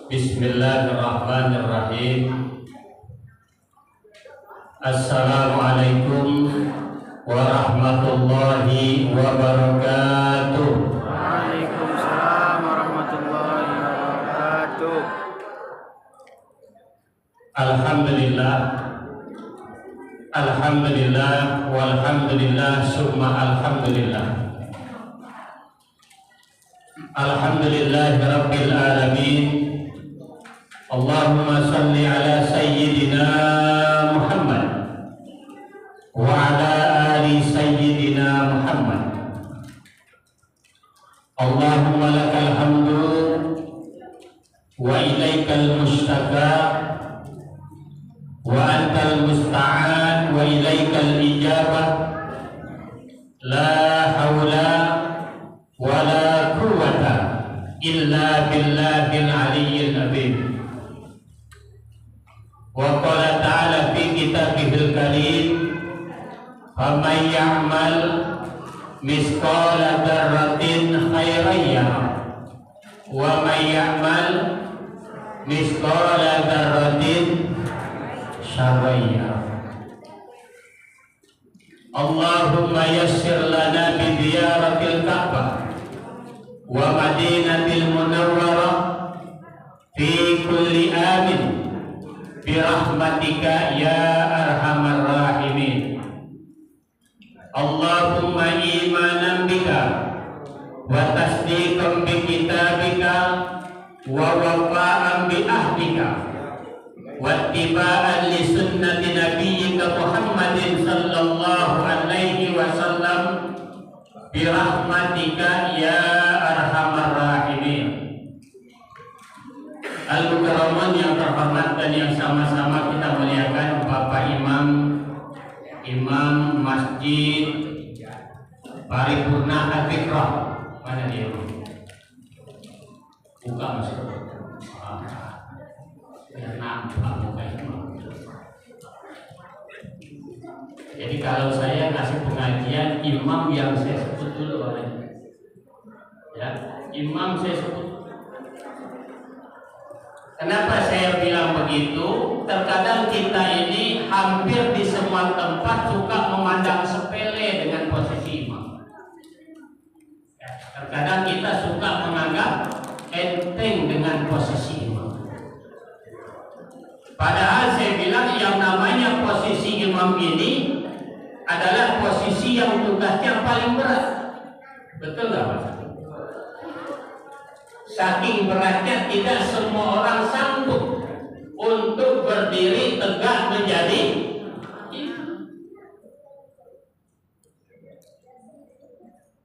Bismillahirrahmanirrahim. Assalamualaikum warahmatullahi wabarakatuh. Waalaikumsalam warahmatullahi wabarakatuh. Alhamdulillah, alhamdulillah, walhamdulillah, summa alhamdulillah. Alhamdulillahi rabbil alamin. Allahumma salli ala sayyidina Muhammad wa ala ali sayyidina Muhammad. Allahumma lakal hamdu wa ilaikal mustaka wa antal musta'an wa ilaikal ijabah. La hawla wa la quwwata illa billahil aliyyil azim. Wa qala ta'ala fi kitabihil karim, faman ya'mal misqala dzarratin khairan yarah wa man ya'mal misqala dzarratin syarran yarah. Allahumma yassir lana bi ziyaratil Ka'bah wa Madinatil Munawwarah fi kulli amin bi rahmatika ya arhamar rahimin. Allahumma imanan bika wa tasdiqan bi kitabika wa wafa'an bi ahdika wa ittiba'an li sunnati nabiyyika Muhammadin sallallahu alaihi wasallam bi rahmatika ya arhamar rahimin. Al-Mukarraman yang terhormat dan yang sama-sama kita muliakan Bapak Imam Masjid Paripurna Al-Fikrah. Mana dia? Buka masuk. Nampak buka imam. Jadi kalau saya kasih pengajian, imam yang saya sebut dulu orangnya. Ya, imam saya sebut. Kenapa saya bilang begitu? Terkadang kita ini hampir di semua tempat suka memandang sepele dengan posisi imam. Ya, terkadang kita suka menganggap enteng dengan posisi imam. Padahal saya bilang yang namanya posisi imam ini adalah posisi yang tugasnya paling berat. Betul nggak Mas? Saking beratnya tidak semua orang sanggup untuk berdiri tegak menjadi imam.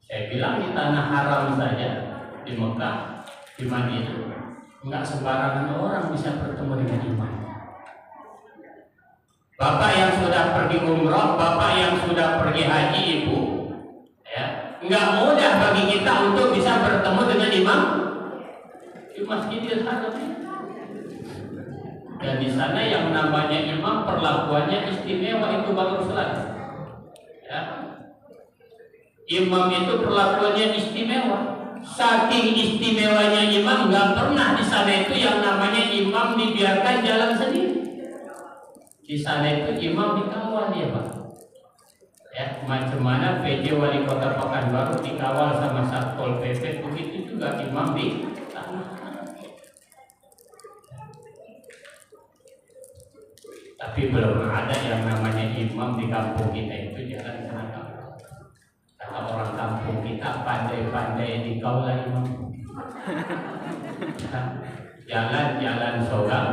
Saya bilang di tanah haram saja, di Mekah, di Madinah, enggak sembarangan orang bisa bertemu dengan imam. Bapak yang sudah pergi umroh, bapak yang sudah pergi haji, ibu, ya, enggak mudah bagi kita untuk bisa bertemu dengan imam di Masjidil Haram. Dan di sana yang namanya imam perlakuannya istimewa, itu baru selesai. Ya. Imam itu perlakuannya istimewa. Saking istimewanya imam, nggak pernah di sana itu yang namanya imam dibiarkan jalan sendiri. Di sana itu imam dikawal ya Pak. Ya, macam mana PJ Wali Kota Pekanbaru dikawal sama Satpol PP, begitu juga imam di sana. Tapi belum ada yang namanya imam di kampung kita itu jalan sana. Kata orang kampung kita, pandai-pandai dikawal imam. Jalan-jalan sogang,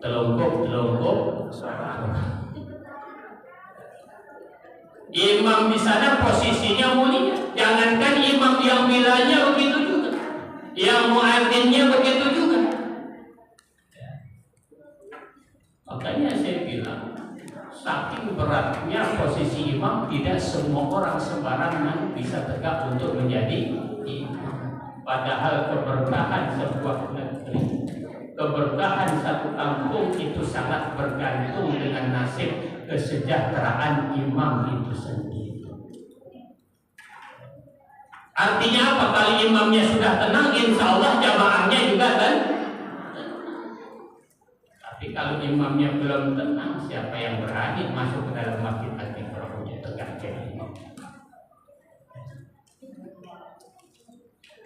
telungkup imam di sana posisinya mulia. Jangankan imam yang bilanya begitu juga, yang muadzinnya begitu juga. Makanya saya bilang, saking beratnya posisi imam, tidak semua orang sembarangan bisa tegak untuk menjadi imam. Padahal keberkahan sebuah negeri, keberkahan satu kampung itu sangat bergantung dengan nasib kesejahteraan imam itu sendiri. Artinya apa? Kalau imamnya sudah tenang, insya Allah jamaahnya juga kan. kalau imamnya belum tenang, siapa yang berani masuk ke dalam masjid Al-Iqra' tegak jadi imam?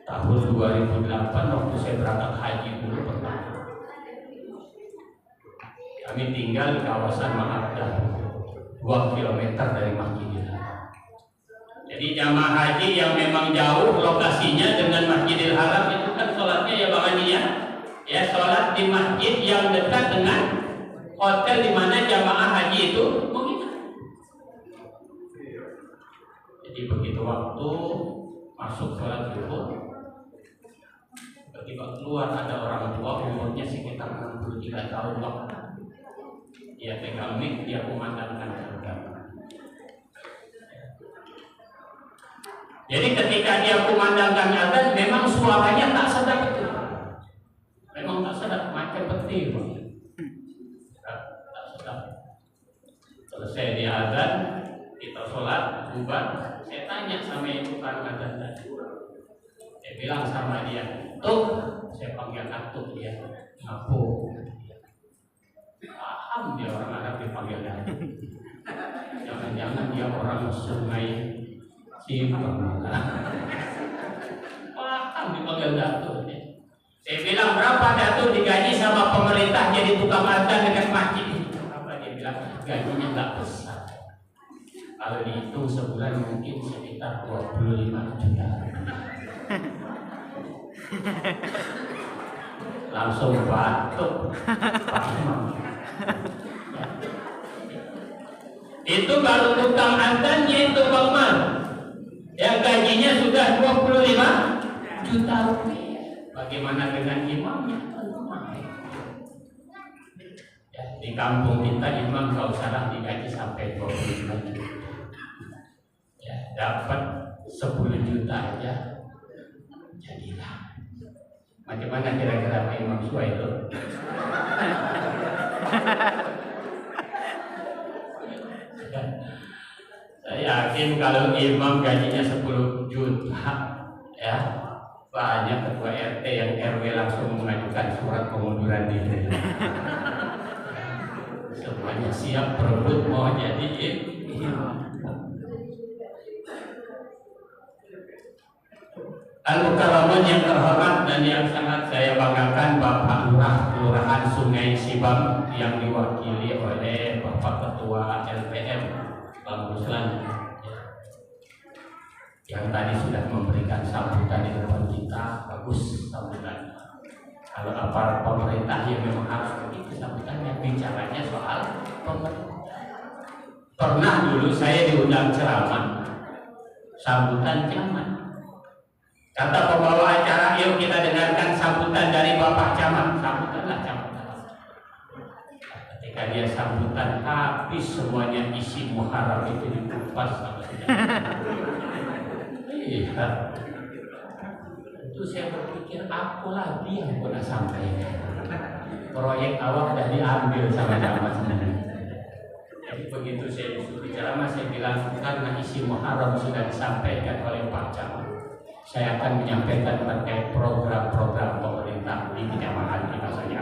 Tahun 2008 waktu saya berangkat haji dulu pertama, kami tinggal di kawasan Ma'abdah 2 km dari Masjidil Haram. Jadi jamaah haji yang memang jauh lokasinya dengan Masjidil Haram itu kan sholatnya ya Bang Adi ya sholat di masjid yang dekat dengan hotel di mana jamaah haji itu menginap. Jadi begitu waktu masuk sholat zuhur, tiba keluar ada orang tua umurnya sekitar 63 tahun waktu. Dia pegang mic, dia kumandangkan agama. Jadi ketika dia kumandangkan azan, memang suaranya tak sedap itu. Memang tak sedap, macam petir. Tak sedap. Selesai dia azan, kita sholat, bubar. Saya tanya sama ibu kan azan tadi. Saya bilang sama dia, tuh, saya panggil atuk dia, ngapu. Paham dia orang Arab dipanggil dia. Jangan-jangan dia orang Sungai Cibang. Paham dipanggil datuk. Saya bilang berapa datuk digaji sama pemerintah jadi tukang azan dekat masjid? Apa dia bilang? Gajinya nggak besar. Kalau dihitung sebulan mungkin sekitar 25 juta. Langsung batuk. Itu baru tukang azannya itu Bang Mar. Yang gajinya sudah 25 juta rupiah. Bagaimana dengan imamnya? Ya, di kampung kita imam kalau salah digaji sampai 25 juta. Ya, dapat 10 juta aja. Jadilah. Bagaimana kira-kira Pak Imam Suai itu? Saya yakin kalau imam gajinya 10 juta, ya banyak ketua RT yang RW langsung mengajukan surat pengunduran diri. Semuanya siap berebut mau jadi imam. Al-Mukarramun yang terhormat dan yang sangat saya banggakan, Bapak Lurah Kelurahan Sungai Cibang yang diwakili oleh Bapak Ketua LPM Bang Ruslan, yang tadi sudah memberikan sambutan di depan kita. Bagus sambutan. Kalau aparat pemerintah yang memang harus begitu sambutannya, bicaranya soal pemerintah. Pernah dulu saya diundang ceramah, sambutan camat. Kata pembawa acara, yuk kita dengarkan sambutan dari Bapak Camat. Sambutanlah camat. Ketika dia sambutan habis semuanya isi Muharram itu dikupas sama dia. Iya. Itu saya berpikir apa lagi yang pernah sampaikan. Proyek awal sudah diambil sama camat sebenarnya. Jadi begitu saya disuruh ceramah, saya bilang karena isi Muharram sudah disampaikan oleh Pak Camat, saya akan menyampaikan terkait program-program pemerintah di kecamatan kita saja.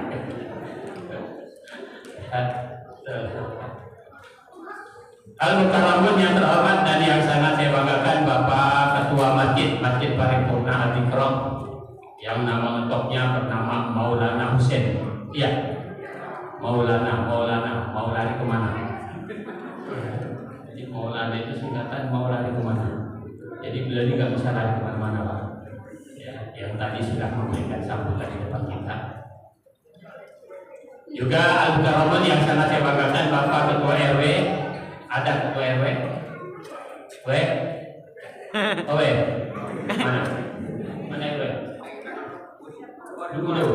Al-Mukarramun yang terhormat dan yang sangat saya banggakan, Bapak Ketua Masjid Paripurna Al-Iqra' yang nama lengkapnya bernama Maulana Husain. Iya, Maulana lari kemana? Jadi Maulana itu singkatan mau lari kemana? Jadi beliau ini nggak bisa lari kemana-mana Pak. Ya, yang tadi sudah memberikan sambutan di depan kita. Juga Al-Mukarramun yang sangat saya banggakan, Bapak Ketua RW. Ada Ketua RW? RW? Mana? Mana RW? Dulu.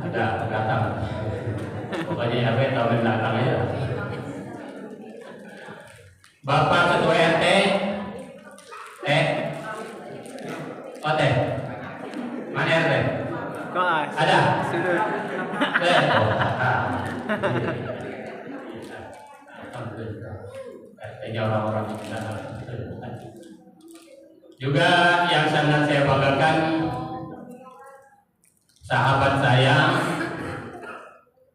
Ada datang. Pokoknya RW tahun datang aja. Bapak Ketua RT, OT, mana RT? Ada? RT-nya orang-orang juga yang sangat saya banggakan, sahabat saya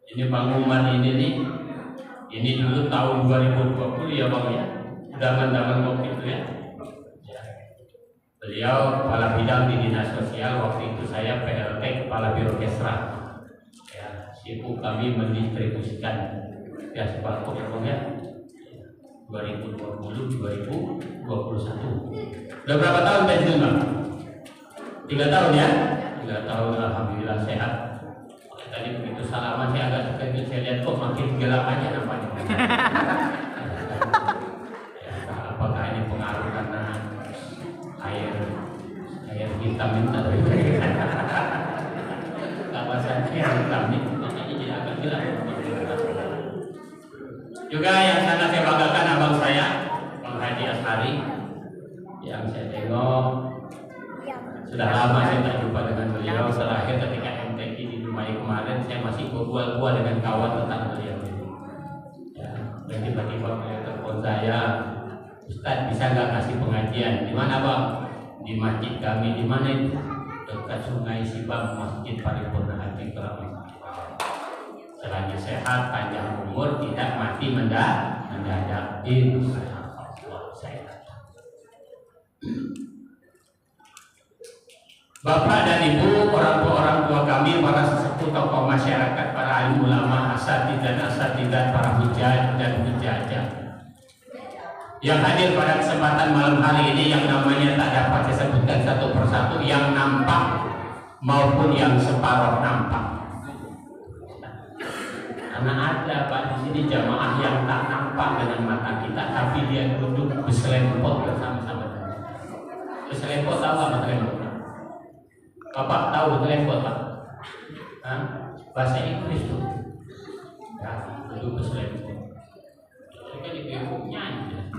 Ini Bang Umar ini nih, ini dulu tahun 2020 ya Bang ya, zaman-zaman COVID itu ya. Beliau kepala bidang di dinas sosial, waktu itu saya PLT kepala biro kesra. Ya, sibuk kami mendistribusikan ya sembako ya Bang ya. 2020-2021. Udah berapa tahun pensiun Bang? 3 tahun ya? 3 tahun alhamdulillah sehat. Tadi begitu salaman saya agak terkejut, saya lihat kok makin gelap aja nampaknya. Ya, apakah ini pengaruh karena air hitam ini atau kawasan air hitam ini makanya jadi agak gelap. Juga yang sangat saya banggakan abang saya, Bang Haji Ashari, yang saya tengok sudah lama saya tak jumpa dengan beliau. Terakhir ketika MTQ di Dumai kemarin, saya masih berbual-bual dengan kawan tentang beliau. Ya, dan tiba-tiba beliau telepon saya, Ustaz bisa nggak kasih pengajian? Di mana Bang? Di masjid kami. Di mana itu? Dekat Sungai Sibang, Masjid Paripurna Hati Keramat. Selagi sehat, panjang umur, tidak mati mendadak. Insyaallah saya. Bapak dan Ibu, orang tua kami, para sesepuh tokoh masyarakat, para alim ulama, asatidzah, para hujjah dan hujjajah yang hadir pada kesempatan malam hari ini, yang namanya tak dapat saya sebutkan satu persatu, yang nampak maupun yang separuh nampak. Karena ada Pak di sini jamaah yang tak nampak dengan mata kita, tapi dia duduk berselempot bersama-sama. Berselempot tahu apa selempot? Bapak tahu selempot Pak? Bahasa Inggris tuh. Ya, duduk berselempot. Mereka di bibuknya aja.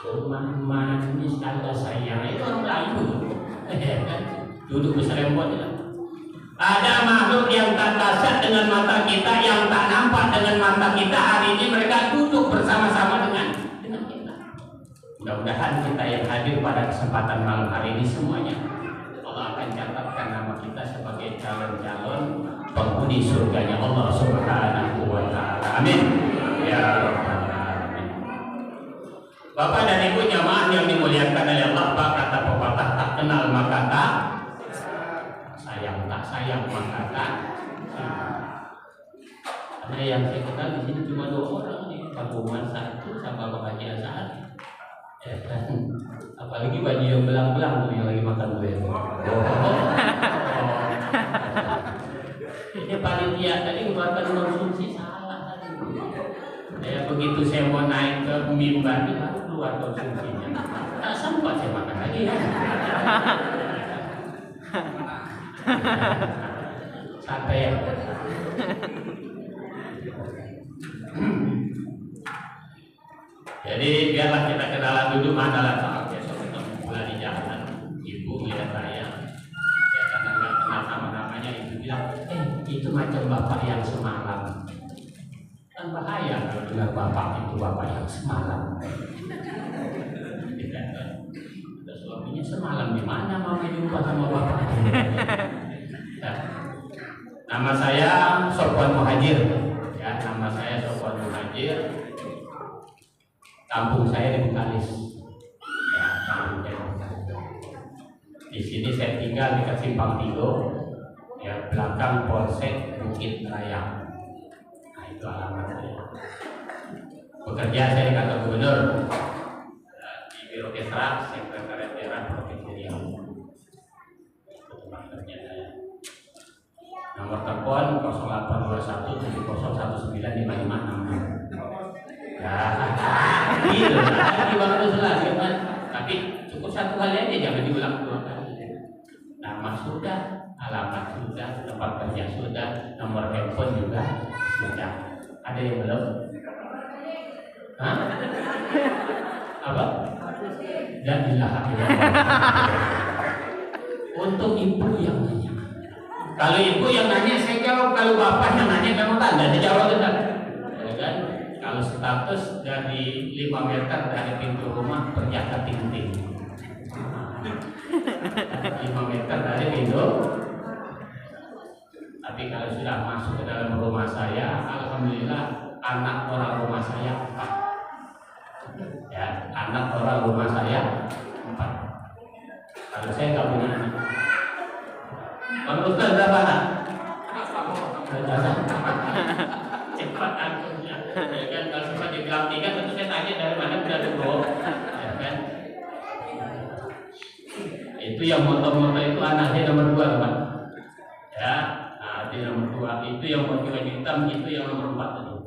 Rumah manis tanda sayang itu orang Melayu. Duduk berselempot ya. Ada makhluk yang tak kasat dengan mata kita, yang tak nampak dengan mata kita. Hari ini mereka duduk bersama-sama dengan kita. Mudah-mudahan kita yang hadir pada kesempatan malam hari ini semuanya Allah akan catatkan nama kita sebagai calon-calon penghuni surganya Allah Subhanahu wa Ta'ala. Amin. Ya Rabbal Alamin. Bapak dan Ibu jamaah yang dimuliakan oleh Allah, kata pepatah tak kenal maka tak sayang maka tak. Karena yang saya kenal di sini cuma 2 orang nih, Pak Umar satu sama Pak Haji Ashari. Ya kan? Apalagi baju yang belang-belang tuh yang lagi makan gue. Ini panitia tadi ngeluarkan konsumsi salah tadi. Ya begitu saya mau naik ke mimbar ini baru keluar konsumsinya. Tak sempat saya makan lagi ya. Santai ya. Jadi biarlah kita kenalan dulu manalah saat besok ketemu pula di jalan. Ibu lihat saya, ya karena nggak kenal sama namanya, ibu bilang, itu macam bapak yang semalam. Kan bahaya kalau dengar bapak itu bapak yang semalam. Ada suaminya semalam di mana mau jumpa sama bapak? Ya. Nama saya Sofwan Muhajir. Ya, nama saya Sofwan Muhajir. Kampung saya di Bengkalis. Ya, kampung saya di Bengkalis. Di sini saya tinggal dekat Simpang Tigo, ya belakang Polsek Bukit Raya. Nah itu alamat saya. Bekerja saya di kantor gubernur, di Biro Kesra, Sekretariat Daerah Provinsi Riau. Itu tempat kerja saya. Nomor telepon 0821 7019 5566. Ya, gitu lah, di waktu selanjutnya. Tapi cukup satu kali aja, jangan diulang 2 kali. Nama sudah, alamat sudah, tempat kerja sudah, nomor handphone juga sudah. Ada yang belum? Hah? Apa? Dan untuk ibu yang nanya. Kalau ibu yang nanya saya jawab, kalau bapak yang nanya kamu tanda dijawab tidak? Ya kan? Kalau status dari 5 meter dari pintu rumah perjaka ting-ting. 5 meter dari pintu. Tapi kalau sudah masuk ke dalam rumah saya, alhamdulillah anak orang rumah saya 4. Ya, anak orang rumah saya 4. Kalau saya nggak punya anak. Kalau Ustaz berapa anak? Cepat akhirnya. Ya kan, kalau sempat dibilang 3, tentu saya tanya dari mana sudah 2. Ya kan? Itu yang motor-motor itu anaknya nomor 2 kan? Ya, nah itu yang nomor 2. Itu yang motor hitam, itu yang nomor 4 itu.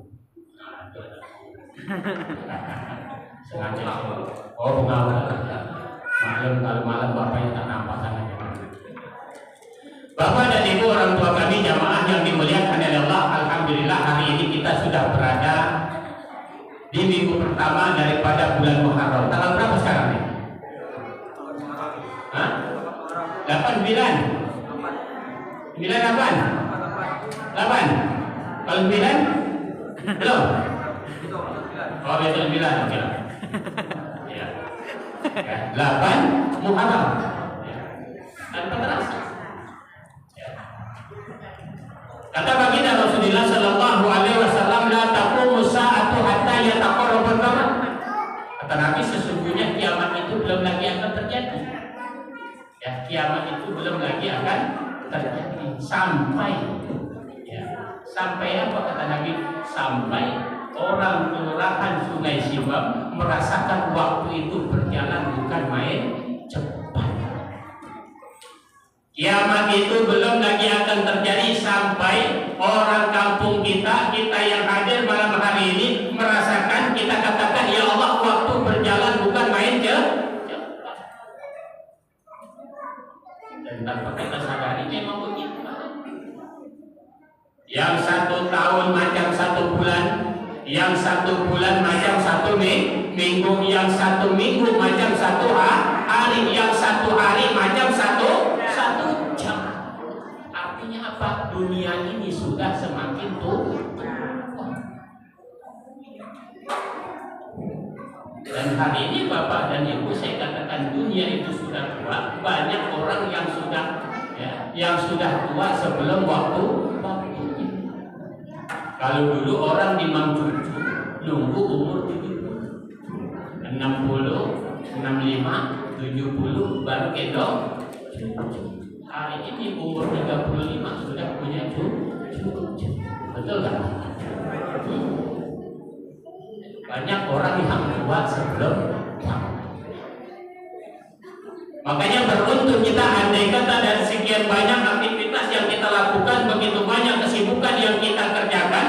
Nah, itu ada. Sengaja pengawal. Maklum kalau malam bapaknya tak nampak sangat. Bapak dan Ibu orang tua kami jamaah yang dimuliakan oleh Allah, alhamdulillah hari ini kita sudah berada di minggu pertama daripada bulan Muharram. Tanggal berapa sekarang nih? Hah? 8, 9? 9 8? 8? Kalau 9? Belum? Oh besok 9, oke. Ya. 8 Muharram. Tanpa terasa. Kata baginda Rasulullah sallallahu alaihi wasallam, la taqumu sa'atu hatta yataqarrabul qamar. Kata Nabi, sesungguhnya kiamat itu belum lagi akan terjadi. Ya, kiamat itu belum lagi akan terjadi sampai apa kata Nabi? Sampai orang kelurahan Sungai Siwam merasakan waktu itu berjalan bukan main cepat. Kiamat itu belum lagi akan terjadi sampai orang kampung kita yang hadir malam hari ini merasakan, kita katakan, ya Allah, waktu berjalan bukan main cepat. Dan tanpa kita sadari memang begitu. Yang 1 tahun macam 1 bulan, yang 1 bulan macam 1 minggu, yang 1 minggu macam 1 hari, yang 1 hari macam 1 jam. Artinya apa? Dunia ini sudah semakin tua. Dan hari ini Bapak dan Ibu, saya katakan dunia itu sudah tua. Banyak orang yang sudah tua sebelum waktunya. Kalau dulu orang dimam cucu nunggu umur 70, 60, 65, 70 baru gendong cucu. Hari ini umur 35 sudah punya cucu. Betul kan? Banyak orang yang tua sebelum waktu. Makanya beruntung kita, andai kata dari sekian banyak aktivitas yang kita lakukan, begitu banyak kesibukan yang kita kerjakan,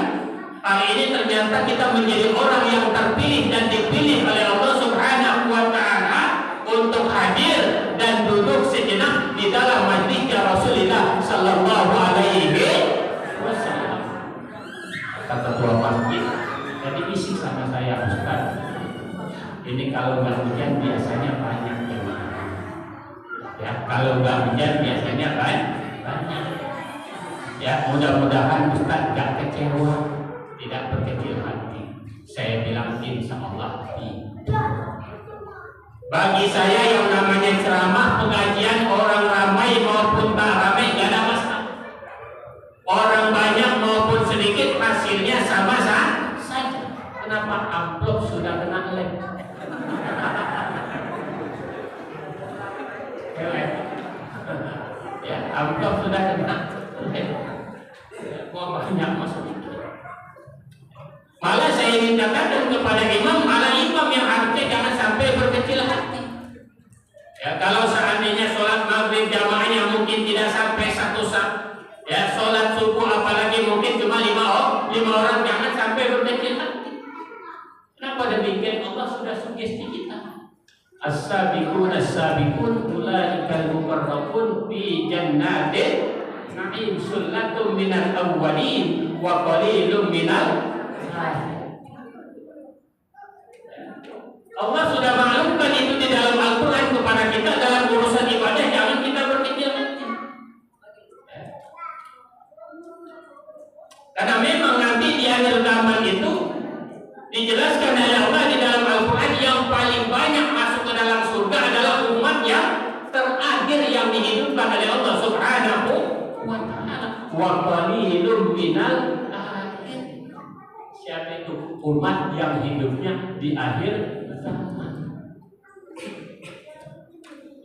hari ini ternyata kita menjadi orang yang terpilih dan dipilih oleh Allah Subhanahu wa Ta'ala untuk hadir dan duduk sejenak di dalam majlisnya Rasulullah Sallallahu Alaihi Wasallam. Kata ketua masjid, jadi isi sama saya, Ustaz, ini kalau nggak hujan biasanya banyak jemaah. Ya, kalau nggak hujan biasanya banyak. Ya, mudah-mudahan Ustaz nggak kecewa, tidak berkecil hati. Saya bilang insya Allah tidak. Bagi saya yang namanya ceramah, pengajian, orang ramai maupun tak ramai nggak ada masalah. Orang banyak maupun sedikit hasilnya sama saja. Kenapa? Amplop sudah kena lem. Ya, amplop sudah kena. Mau banyak masuk. Malah saya ingin katakan kepada imam, malah imam yang harusnya jangan sampai berkecil hati. Ya, kalau seandainya sholat maghrib jamaahnya mungkin tidak sampai 1 jam, ya sholat subuh apalagi mungkin cuma 5 orang, jangan sampai berkecil hati. Kenapa demikian? Allah sudah sugesti kita. As-sabiqun as-sabiqun ulaikal muqarrabun fi jannatin na'im, sullatum minal awwalin wa qalilum minal akhirin. Allah sudah maklumkan itu di dalam Al-Quran kepada kita. Dalam urusan ibadah jangan kita berkecil hati. Karena memang nanti di akhir zaman itu dijelaskan oleh Allah di dalam Al-Quran, yang paling banyak masuk ke dalam surga adalah umat yang terakhir yang dihidupkan oleh Allah Subhanahu wa Ta'ala. Wa qalilum minal akhirin. Siapa itu? Umat yang hidupnya di akhir zaman.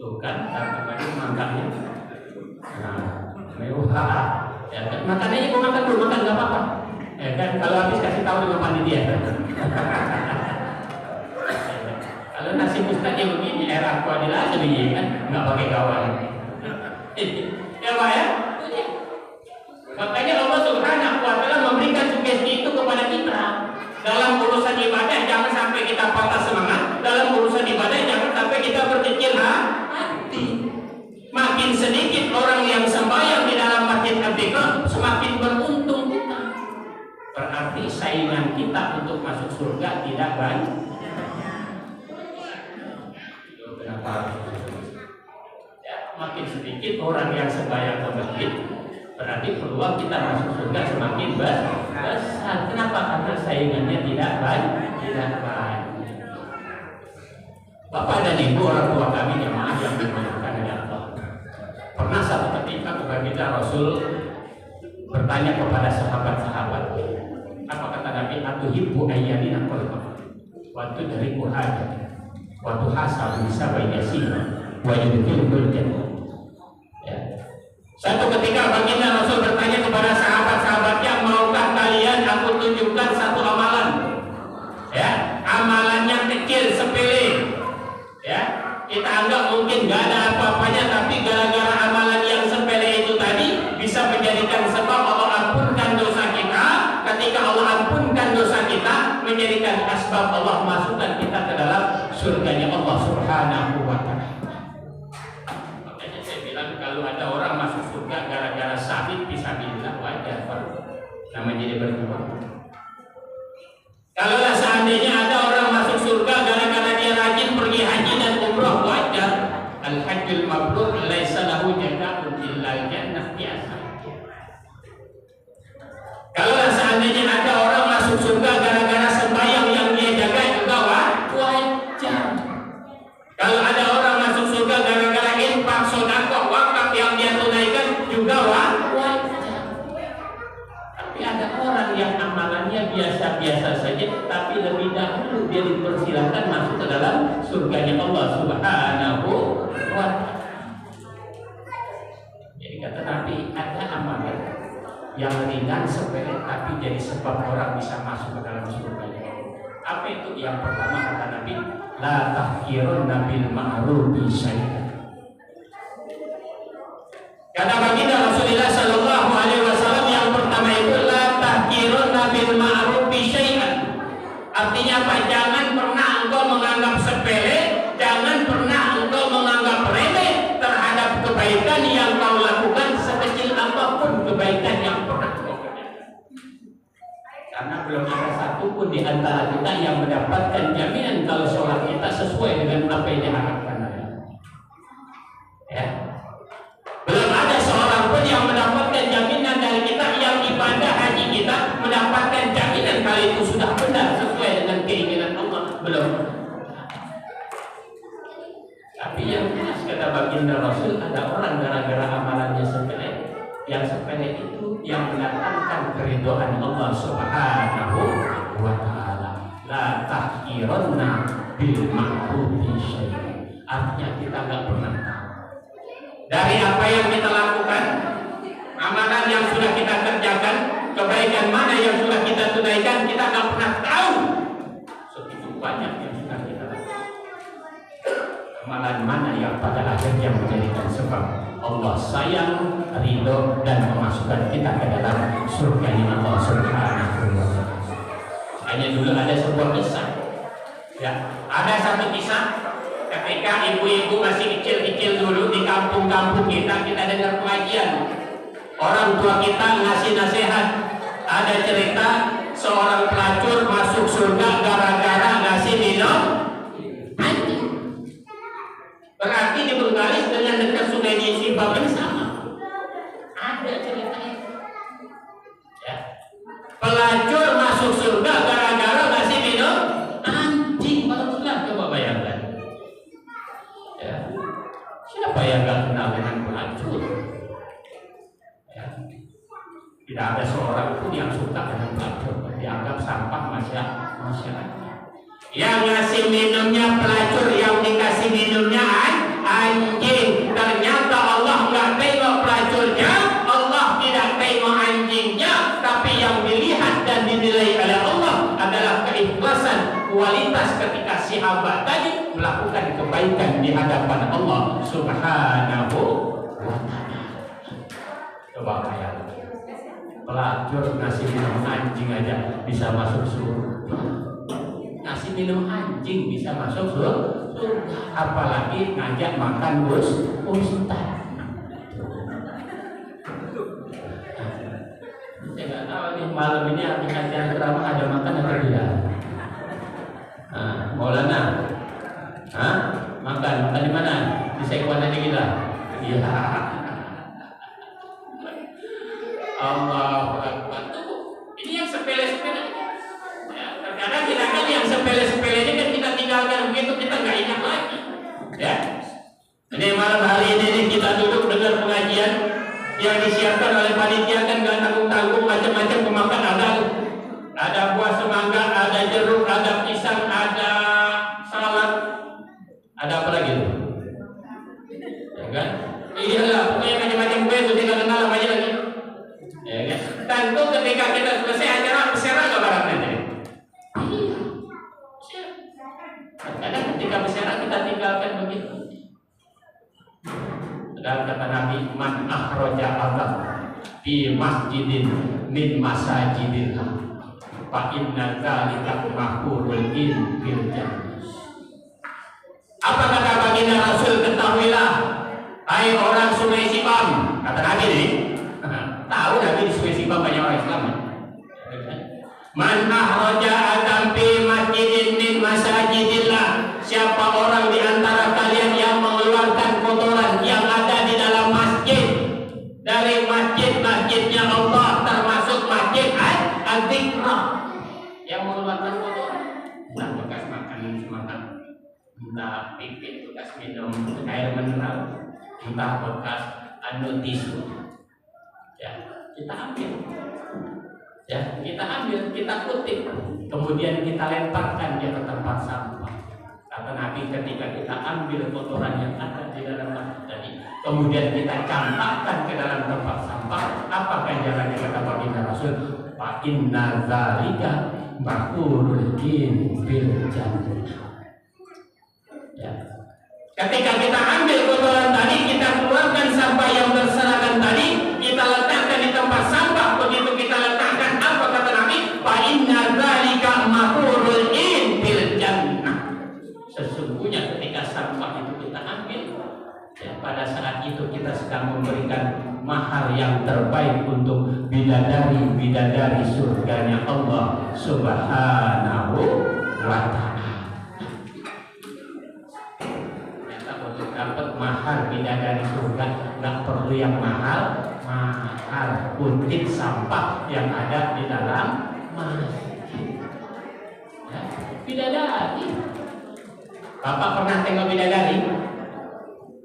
Tuh kan, tadi makannya. Nah, mewah. Ya kan? Makannya ibu makan dulu, makan nggak apa-apa. Ya kan, kalau habis kasih tahu dengan panitia. Kalau nasi mustaq yang begini, air aqua di aja begini kan, nggak pakai kawan. Ya Pak ya? Makanya Allah Subhanahu wa Ta'ala memberikan sugesti itu kepada kita. Dalam urusan ibadah jangan sampai kita patah semangat. Dalam urusan ibadah jangan sampai kita berkecil hati. Makin sedikit orang yang sembahyang di dalam masjid Al-Iqra, semakin beruntung kita. Berarti saingan kita untuk masuk surga tidak banyak. Kenapa? Ya, makin sedikit orang yang sembahyang ke masjid, berarti peluang kita masuk surga semakin besar. Kenapa? Karena saingannya tidak banyak. Bapak dan ibu orang tua kami jemaah yang dimuliakan oleh Allah. Pernah satu ketika kita Rasul bertanya kepada sahabat-sahabat, apa kata Nabi? Atuhibbu ayyadina qalbak. Waktu dari muhajir, waktu hasab bisa bayasina, wajudul jannah. Satu ketika baginda Rasul bertanya kepada sahabat-sahabatnya, maukah kalian aku tunjukkan satu amalan? Ya, amalan yang kecil, sepele. Ya, kita anggap mungkin gak ada apa-apanya, tapi gara-gara amalan yang sepele itu tadi bisa menjadikan sebab Allah ampunkan dosa kita. Ketika Allah ampunkan dosa kita, menjadikan asbab Allah masukkan kita ke dalam surganya Allah Subhanahu wa Ta'ala. Kalau ada orang masuk surga gara-gara syahid fisabilillah, wajar Pak. Namanya dia berjuang. Kalau seandainya ada orang masuk surga gara-gara dia rajin pergi haji dan umrah, wajar. Al-hajjul mabrur laisa lahu jazaa'un illa jannah biasa. Kalau seandainya ada orang masuk surga gara-gara sembahyang yang dia jaga juga wajar. Kalau ada orang masuk surga gara-gara infak, sedekah, wakaf yang dia tunaikan juga wajar. Tapi ada orang yang amalannya biasa-biasa saja, tapi lebih dahulu dia dipersilakan masuk ke dalam surganya Allah Subhanahu wa Ta'ala. Jadi kata Nabi, ada amalan yang ringan sepele tapi jadi sebab orang bisa masuk ke dalam surganya Allah. Apa itu? Yang pertama kata Nabi, la tahqirunna bil ma'rufi syai'an. Kata baginda Rasulullah sallallahu alaihi wasallam yang pertama itu la tahqirunna bil ma'rufi syai'an. Artinya apa? Jangan pernah engkau menganggap sepele, jangan pernah engkau menganggap remeh terhadap kebaikan yang kau lakukan, sekecil apapun kebaikan yang pernah kau kerjakan. Karena belum ada satupun di antara kita yang mendapatkan jaminan kalau sholat kita sesuai dengan apa yang diharapkan. Ya. Belum ada seorang pun yang mendapatkan jaminan dari kita yang ibadah haji kita mendapatkan jaminan kalau itu sudah benar sesuai dengan keinginan Allah. Belum. Tapi yang jelas kata baginda Rasul, ada orang gara-gara amalannya sepele, yang sepele itu yang mendatangkan keridhaan Allah Subhanahu wa Ta'ala. La tahqirunna bil ma'rufi syai'an. Artinya kita nggak pernah tahu dari apa yang kita lakukan, amalan yang sudah kita kerjakan, kebaikan mana yang sudah kita tunaikan, kita nggak pernah tahu. Segitu banyak yang sudah kita lakukan. Amalan mana yang pada akhirnya menjadikan sebab Allah sayang, ridho dan memasukkan kita ke dalam surganya Allah Subhanahu wa Ta'ala. Hanya dulu ada sebuah kisah. Ya, ada satu kisah ketika ibu-ibu masih kecil-kecil dulu di kampung-kampung kita dengar pengajian. Orang tua kita ngasih nasihat. Ada cerita seorang pelacur masuk surga gara-gara ngasih minum anjing. Berarti di Bengkalis dengan dekat Sungai Nisibaban sama. Ada ceritanya. Ya. Pelacur masuk surga gara-gara ngasih minum anjing. Maksudnya coba bayangkan. Ya. Siapa yang gak kenal dengan pelacur? Ya. Tidak ada seorang pun yang suka dengan pelacur. dianggap sampah masyarakat. Yang ngasih minumnya pelacur, yang dikasih minumnya anjing. Ternyata Allah nggak tengok pelacurnya, Allah tidak tengok anjingnya, tapi yang dilihat dan dinilai oleh Allah adalah keikhlasan, kualitas ketika si hamba tadi melakukan kebaikan di hadapan Allah Subhanahu wa ta'ala. Coba bayangkan, pelacur ngasih minum anjing aja bisa masuk surga. Ngasih minum anjing bisa masuk surga, apalagi ngajak makan ustaz. Saya nggak tahu nih malam ini habis acara drama ada makan atau tidak. Maulana, makan di mana? Di Sekwan aja kita. Iya. Allahu Akbar. Ini yang sepele-sepele. Ya, terkadang kita kan yang sepele-sepele ini kan kita tinggalkan begitu, kita nggak ingat lagi. Ya. Ini malam hari ini kita duduk dengar pengajian yang disiapkan oleh panitia, kan nggak tanggung-tanggung, macam-macam pemakan ada buah semangga, ada jeruk, ada pisang, ada salad, ada apa lagi tuh? Ya kan? Iyalah, pokoknya macam-macam kue itu tidak kenal apa lagi. Ya kan? Tentu ketika kita selesai acara berserah nggak barang nanti? Iya. Kadang ketika berserah kita tinggalkan begitu. Dan kata Nabi, man akhraja adab fi masjidin min masajidillah fa inna dzalika mahurul in fil jannah. Apa kata baginda Rasul? Ketahuilah hai orang Sungai Sipam, kata Nabi ini. Tahu Nabi di Sungai Sipam banyak orang Islam. Man akhraja adab fi masjidin min masajidillah, siapa orang di antara kalian yang mengeluarkan kotoran yang ada di dalam masjid dari masjid-masjidnya Allah, termasuk masjid Al-Zikrah, yang mengeluarkan kotoran, entah bekas makanan semata, entah pipit, bekas minum air mineral, entah bekas tisu, ya kita ambil, ya kita ambil, kita kutip, kemudian kita lemparkan dia ke tempat sampah. Kata Nabi, ketika kita ambil kotoran yang ada di dalam masjid tadi, kemudian kita campakkan ke dalam tempat sampah, apa ganjarannya kata baginda Rasul? Fa inna dzalika mahurul in fil jannah. Ya. Ketika kita ambil kotoran tadi, kita keluarkan sampah yang berserakan tadi, kita letakkan di tempat sampah. Begitu kita letakkan, apa kata Nabi? Fa inna dzalika mahurul in fil jannah. Sesungguhnya ketika sampah itu kita ambil, ya, pada saat itu kita sedang memberikan mahar yang terbaik untuk bidadari surganya Allah Subhanahu wa ta'ala. Ternyata untuk dapat mahar bidadari surga nggak perlu yang mahal, mahar kuntit sampah yang ada di dalam masjid. Ya, bidadari. Bapak pernah tengok bidadari?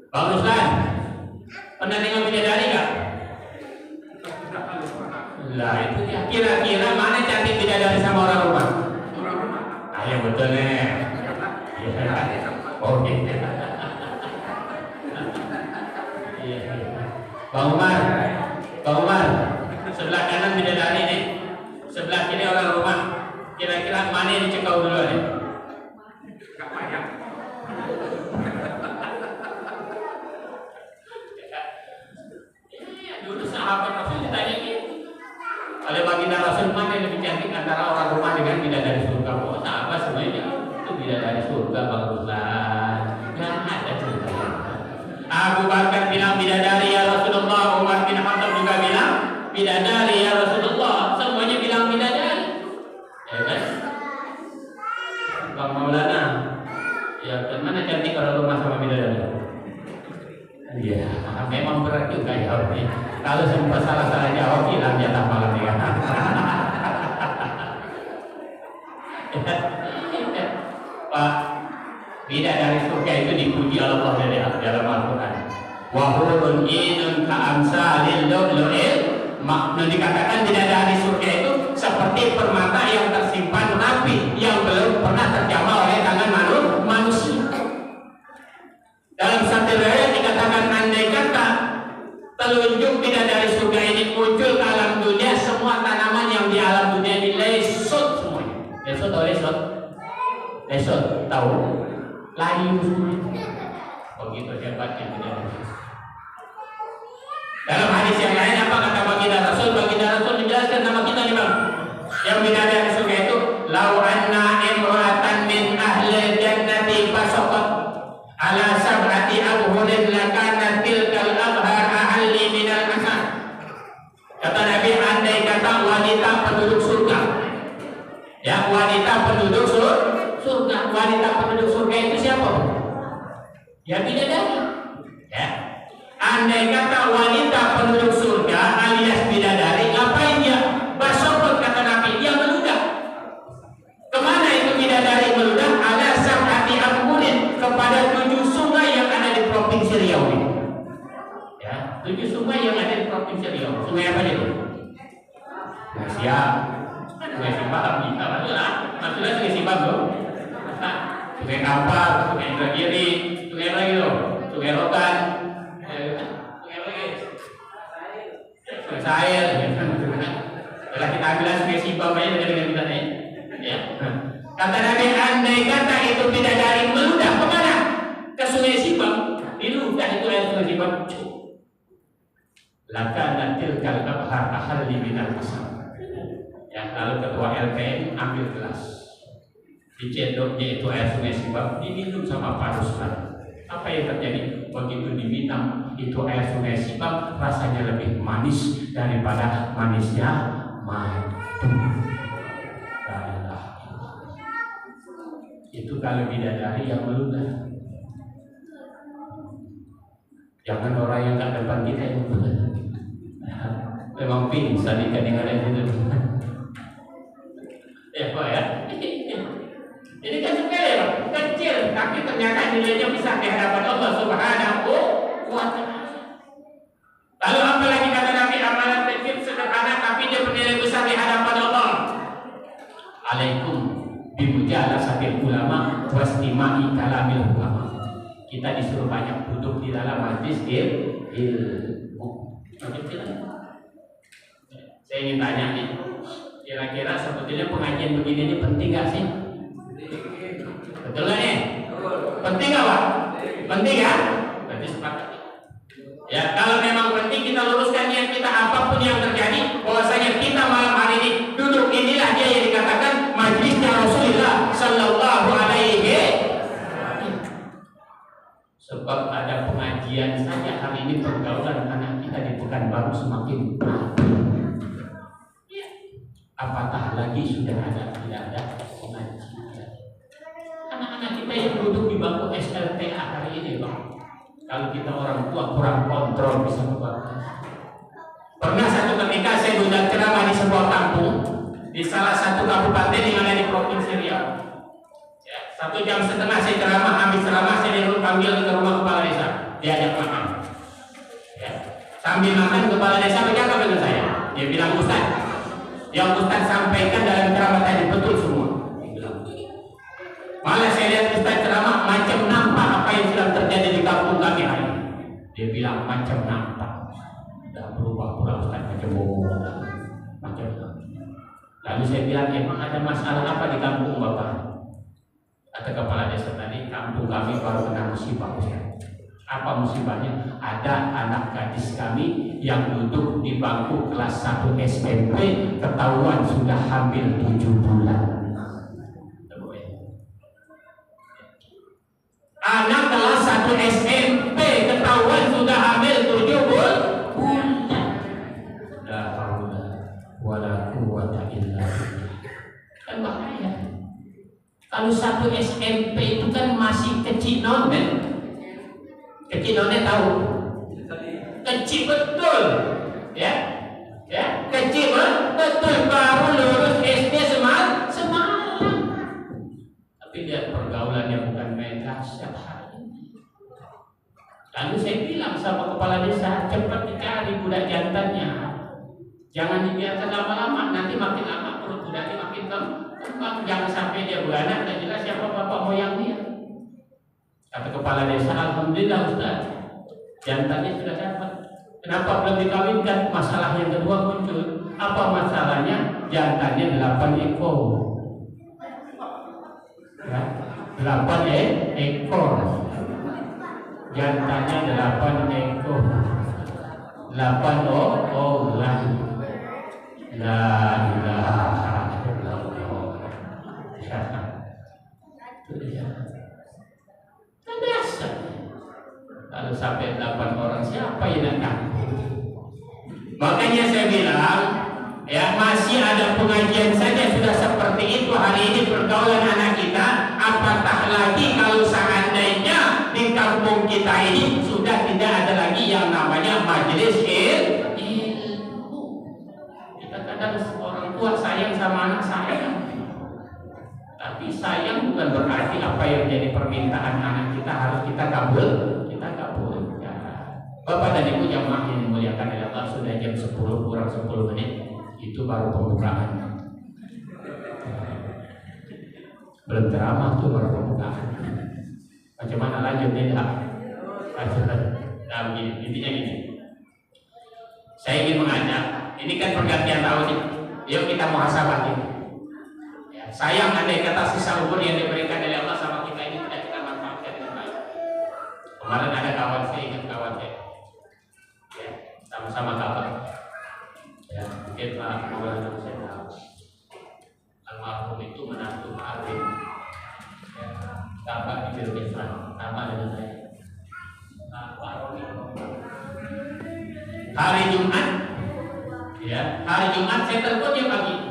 Pak Ruslan, pernah tengok bidadari nggak? Lah itu ya, kira-kira mana cantik bidadari sama orang rumah? Ah ya betul nih. Oke. Bang Umar, sebelah kanan bidadari nih, sebelah kiri orang rumah. Kira-kira mana yang dicekau dulu nih? Dulu sahabat Rasul ditanya gitu, oleh baginda Rasul, mana yang lebih cantik antara orang rumah dengan bidadari surga? Oh sahabat semuanya itu bidadari surga, Bang Ruslan. Nggak ada ceritanya. Abu Bakar bilang bidadari ya Rasulullah, Umar bin Khattab juga bilang bidadari ya Rasulullah, semuanya bilang bidadari. Ya kan? Bang Maulana, ya mana cantik orang rumah sama bidadari? Iya, memang berat juga jawabnya. Kalau sempat salah-salah jawab, hilang jatah malam ya. Pak, bidadari surga itu dipuji Allah dari dalam Al-Quran. Wahurun inun ka'amsalil lu'lu'il. Makna dikatakan bidadari surga itu seperti seperti permata yang tersimpan rapi yang belum pernah terjamah oleh tangan manusia. Dalam satu riwayat dikatakan, andai kata telunjuk bidadari surga ini muncul ke alam dunia, semua tanaman yang di alam dunia ini lesot semuanya. Lesot atau lesot? Lesot, tahu? Layu semuanya. Begitu hebatnya bidadari. Dalam hadis yang lain apa kata baginda Rasul? Baginda Rasul menjelaskan nama kita nih bang. Yang bidadari surga itu, lau anna imra'atan min ahli jannati fasaqat ala sab'ati abhurin lakana tilkal abhar ahalli minal asad. Kata Nabi, andai kata wanita penduduk surga, ya wanita penduduk surga, wanita penduduk surga itu siapa? Ya bidadari. Ya, andai kata wanita penduduk surga alias bidadari, ngapain dia? Basokot kata Nabi, dia meludah. Kemana itu bidadari meludah? Ala sab'ati abhurin, kepada 7 sungai yang ada di provinsi Riau ini. Ya, 7 sungai yang ada di provinsi Riau. Sungai apa itu? Nah, siap. Sungai Simbang, maksudnya Sungai Simbang loh. Nah, Sungai Kampar, Sungai Indragiri, Sungai apa lagi loh? Sungai Rotan, Sungai apa lagi? Sungai Sail. Setelah kita ambil Sungai Simbang aja dengan kita nih. Ya. Kata Nabi, andai kata itu bidadari meludah kemana? Ke Sungai Simbang. Diludah itu air Sungai Simbang. Lakana tilkal abhar ahalli minal asad. Ya, lalu ketua LPM ambil gelas, dicedoknya itu air Sungai Simbang, diminum sama Pak Ruslan. Apa yang terjadi? Begitu diminum itu air Sungai Simbang, rasanya lebih manis daripada manisnya madu. Itu kalau bidadari yang meludah. Jangan orang yang tak depan kita yang meludah. Memang pingsan ikan yang ada di situ. Ya Pak ya. Ini kan sepele Pak, kecil, tapi ternyata nilainya bisa di hadapan Allah Subhanahu wa Ta'ala. Lalu apa lagi kata Nabi, amalan kecil sederhana tapi dia bernilai besar di hadapan Allah. Alaikum bimujalasatil ulama wastimai kalamil ulama. Kita disuruh banyak duduk di dalam majlis ilmu. Saya ingin tanya nih, kira-kira sebetulnya pengajian begini ini penting gak sih? Betul gak nih? Penting gak Pak? Penting ya? Berarti sepakat. Ya, kalau memang penting kita luruskan niat kita apapun yang terjadi, bahwasanya kita malam hari ini duduk inilah dia yang dikatakan majlisnya Rasulullah Sallallahu Alaihi Wasallam. Sebab ada pengajian saja hari ini pergaulan anak kita di Pekanbaru semakin apatah lagi sudah tidak ada pengajian. Anak-anak kita yang duduk di bangku SLTA hari ini Bang, kalau kita orang tua kurang kontrol bisa berbahaya. Pernah satu ketika saya diundang ceramah di sebuah kampung di salah satu kabupaten yang ada di provinsi Riau. Ya, 1,5 jam saya ceramah, habis ceramah saya dipanggil ke rumah kepala desa, diajak makan. Ya, sambil makan kepala desa bercakap dengan saya. Dia bilang, Ustaz, yang Ustaz sampaikan dalam ceramah tadi betul semua. Malah saya lihat Ustaz ceramah macam nampak apa yang sedang terjadi di kampung kami hari ini. Dia bilang macam nampak. Sudah berubah pula Ustaz macam bohong. Macam nampak. Lalu saya bilang, emang ada masalah apa di kampung Bapak? Kata kepala desa tadi, kampung kami baru kena musibah Ustaz. Apa musibahnya? Ada anak gadis kami yang duduk di bangku kelas 1 SMP ketahuan sudah hamil 7 bulan. Anak kelas 1 SMP ketahuan sudah hamil 7 bulan. La haula wala quwwata illa billah. Kan bahaya. Kalau 1 SMP itu kan masih kecil kan? Kecil tahu? Kecil betul, ya, kecil betul, baru lulus SD semalam. Tapi dia pergaulannya bukan main dahsyat hari ini. Lalu saya bilang sama kepala desa, cepat dicari budak jantannya, jangan dibiarkan lama-lama, nanti makin lama perut budaknya makin kembang. Jangan sampai dia beranak dan jelas siapa bapak moyangnya. Kata kepala desa, alhamdulillah Ustaz, jantannya sudah dapat. Kenapa belum dikawinkan? Masalah yang kedua muncul. Apa masalahnya? Jantannya 8 ekor. Ya, 8 ekor. Jantannya 8 ekor. 8 orang. La ilaha illallah. Biasa. Kalau sampai 8 orang siapa yang datang? Makanya saya bilang, ya masih ada pengajian saja sudah seperti itu hari ini pergaulan anak kita. Apatah lagi kalau seandainya di kampung kita ini sudah tidak ada lagi yang namanya majelis ilmu. Kita kadang orang tua sayang sama anak sayang, tapi sayang bukan berarti apa yang jadi permintaan anak kita harus kita kabul. Ya. Bapak dan Ibu jamaah yang dimuliakan oleh Allah, sudah jam 10 kurang 10 menit. Itu baru pembukaan. Belum ceramah tuh baru pembukaan. Macam mana lanjut nih? Nah begini, intinya gini. Saya ingin mengajak, ini kan pergantian tahun nih. Yuk kita muhasabah ini. Ya, sayang andai kata sisa umur yang diberikan oleh Allah sama kita ini tidak kita manfaatkan dengan baik. Kemarin ada kawan saya, ingat kawan saya. Ya, sama-sama kawan. Ya, mungkin Pak Maulana saya tahu. Almarhum itu menantu Pak Arif. Ya, kakak di Birkesan, sama dengan saya. Pak Romi. Hari Jumat, ya, hari Jumat saya telepon dia pagi.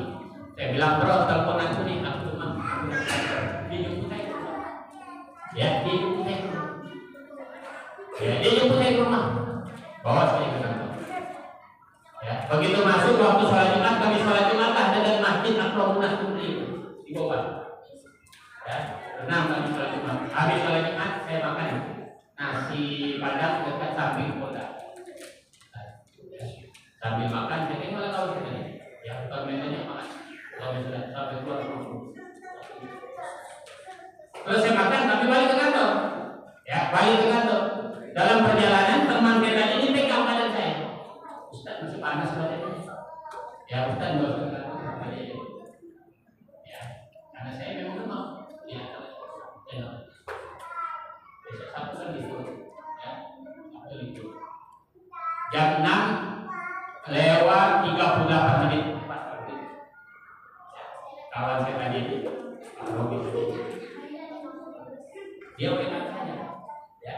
Saya bilang, bro, telepon aku nih, aku rumah. Dia jemput saya. Ya, dia jemput saya. Ya, dia jemput saya ke rumah. Bawa saya ke kantor. Ya, begitu masuk waktu sholat Jumat, kami sholat Jumat ada di masjid Akromuna Kubri di Bogor. Ya, renang kami sholat Jumat. Habis sholat Jumat saya makan nasi padang dekat samping kota. Ya, sambil makan saya malah tahu sebenarnya. Ya, bukan menunya makan. Kalau sudah sampai keluar rumah. Terus saya makan, kami balik ke kantor. Ya, balik ke kantor. Dalam perjalanan teman kita ini pegang badan saya. Ustaz masih panas badannya. Ya Ustaz nggak usah badannya. Ya, karena saya memang lemah. Ya, besok Sabtu kan libur. Ya, Sabtu libur. Jam 6 lewat 38 menit. Kawan saya tadi, Pak Robi tadi, dia WA saya. Ya,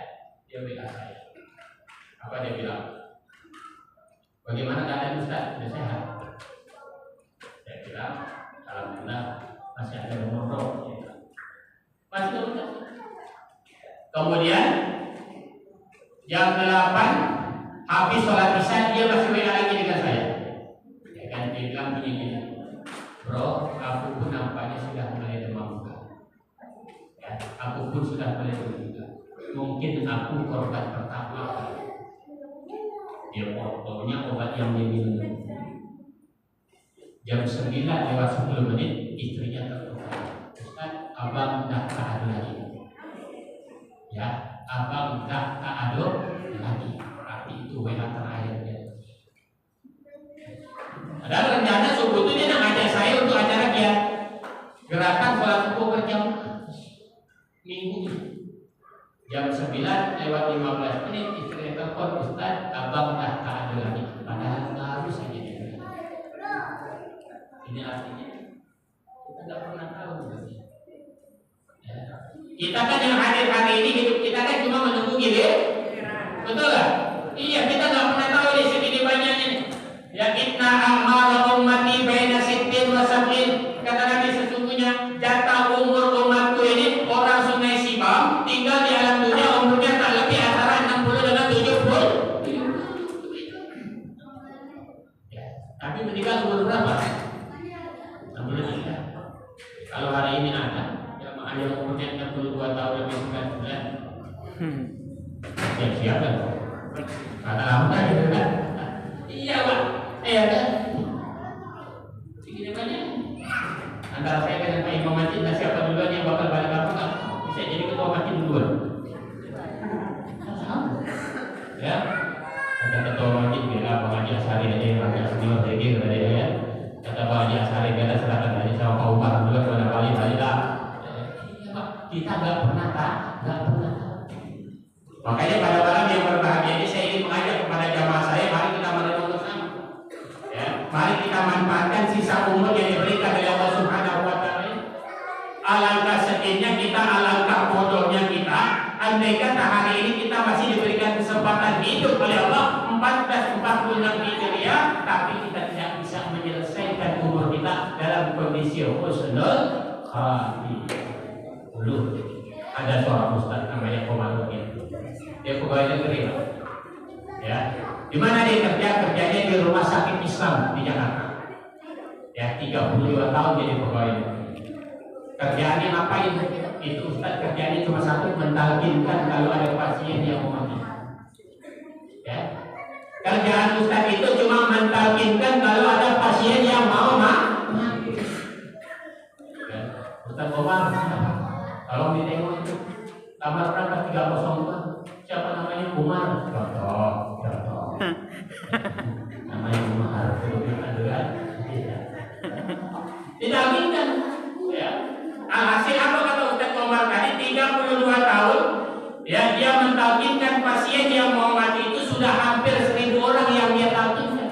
dia WA saya. Apa dia bilang? Bagaimana keadaan Ustaz? Sudah sehat? Saya bilang, alhamdulillah masih ada nomor. Masih ada. Kemudian jam 8 habis sholat isya dia masih WA lagi dengan saya. Ya kan dia bilang begini, bro, aku pun nampaknya sudah mulai demam juga. Ya, aku pun sudah mulai demam juga. Mungkin aku korban pertama. Dia pokoknya obat yang dia minum. Jam 9 lewat 10 menit istrinya tertelepon. Ustaz, abang dah tak ada lagi. Ya, abang dah tak ada lagi. Berarti itu WA terakhirnya. Padahal rencana subuh itu dia nak ajak saya untuk acara dia gerakan sholat subuh berjamaah minggu ini. Jam 9 lewat 15 menit istri telepon, Ustaz, abang dah tak ada lagi. Padahal baru saja dia. Ini artinya kita tidak pernah tahu. Ya. Kita kan yang hadir hari ini hidup kita kan cuma menunggu giliran. Betul tak? Iya, kita nggak pernah tahu di segini banyak ini. Ya, inna a'mala ummati baina sittin wa sab'in. Kata Nabi, sesungguhnya jatah umur umatku ini orang Sungai Sibam tinggal di alam dunia umurnya tak lebih antara 60 dan 70. Ya, tapi meninggal umur berapa? 60 ya. Kalau hari ini ada yang umurnya 62 tahun lebih 9 bulan. Ya siapa? Kata lama gitu kan? Iya Pak. Iya kan? Segini banyak. merasakan sisa umur yang diberikan oleh Allah Subhanahu wa taala. Alangkah sedihnya kita, alangkah bodohnya kita, andai kata hari ini kita masih diberikan kesempatan hidup oleh Allah 1446 Hijriah, tapi kita tidak bisa menyelesaikan umur kita dalam kondisi husnul khatimah. Dulu ada seorang ustaz namanya Komarudin, dia pegawai negeri, ya. Di mana dia kerjanya di rumah sakit Islam di Jakarta. Ya, 32 tahun jadi pegawai negeri. Kerjaannya ngapain? Itu ustaz kerjaannya cuma satu, mentalkinkan kalau ada pasien yang mau mati. Ya. Kerjaan ustaz itu cuma mentalkinkan kalau ada pasien yang mau mati. Ya. Ustaz Omar, tolong ditengok itu kamar berapa 302. Siapa namanya? Umar. Contoh. Namanya Umar. Tidak minta. Ya. Hasil apa kata Ustaz Omar tadi? 32 tahun. Ya, dia mentalkinkan pasien yang mau mati itu sudah hampir 1000 orang yang dia talkinkan.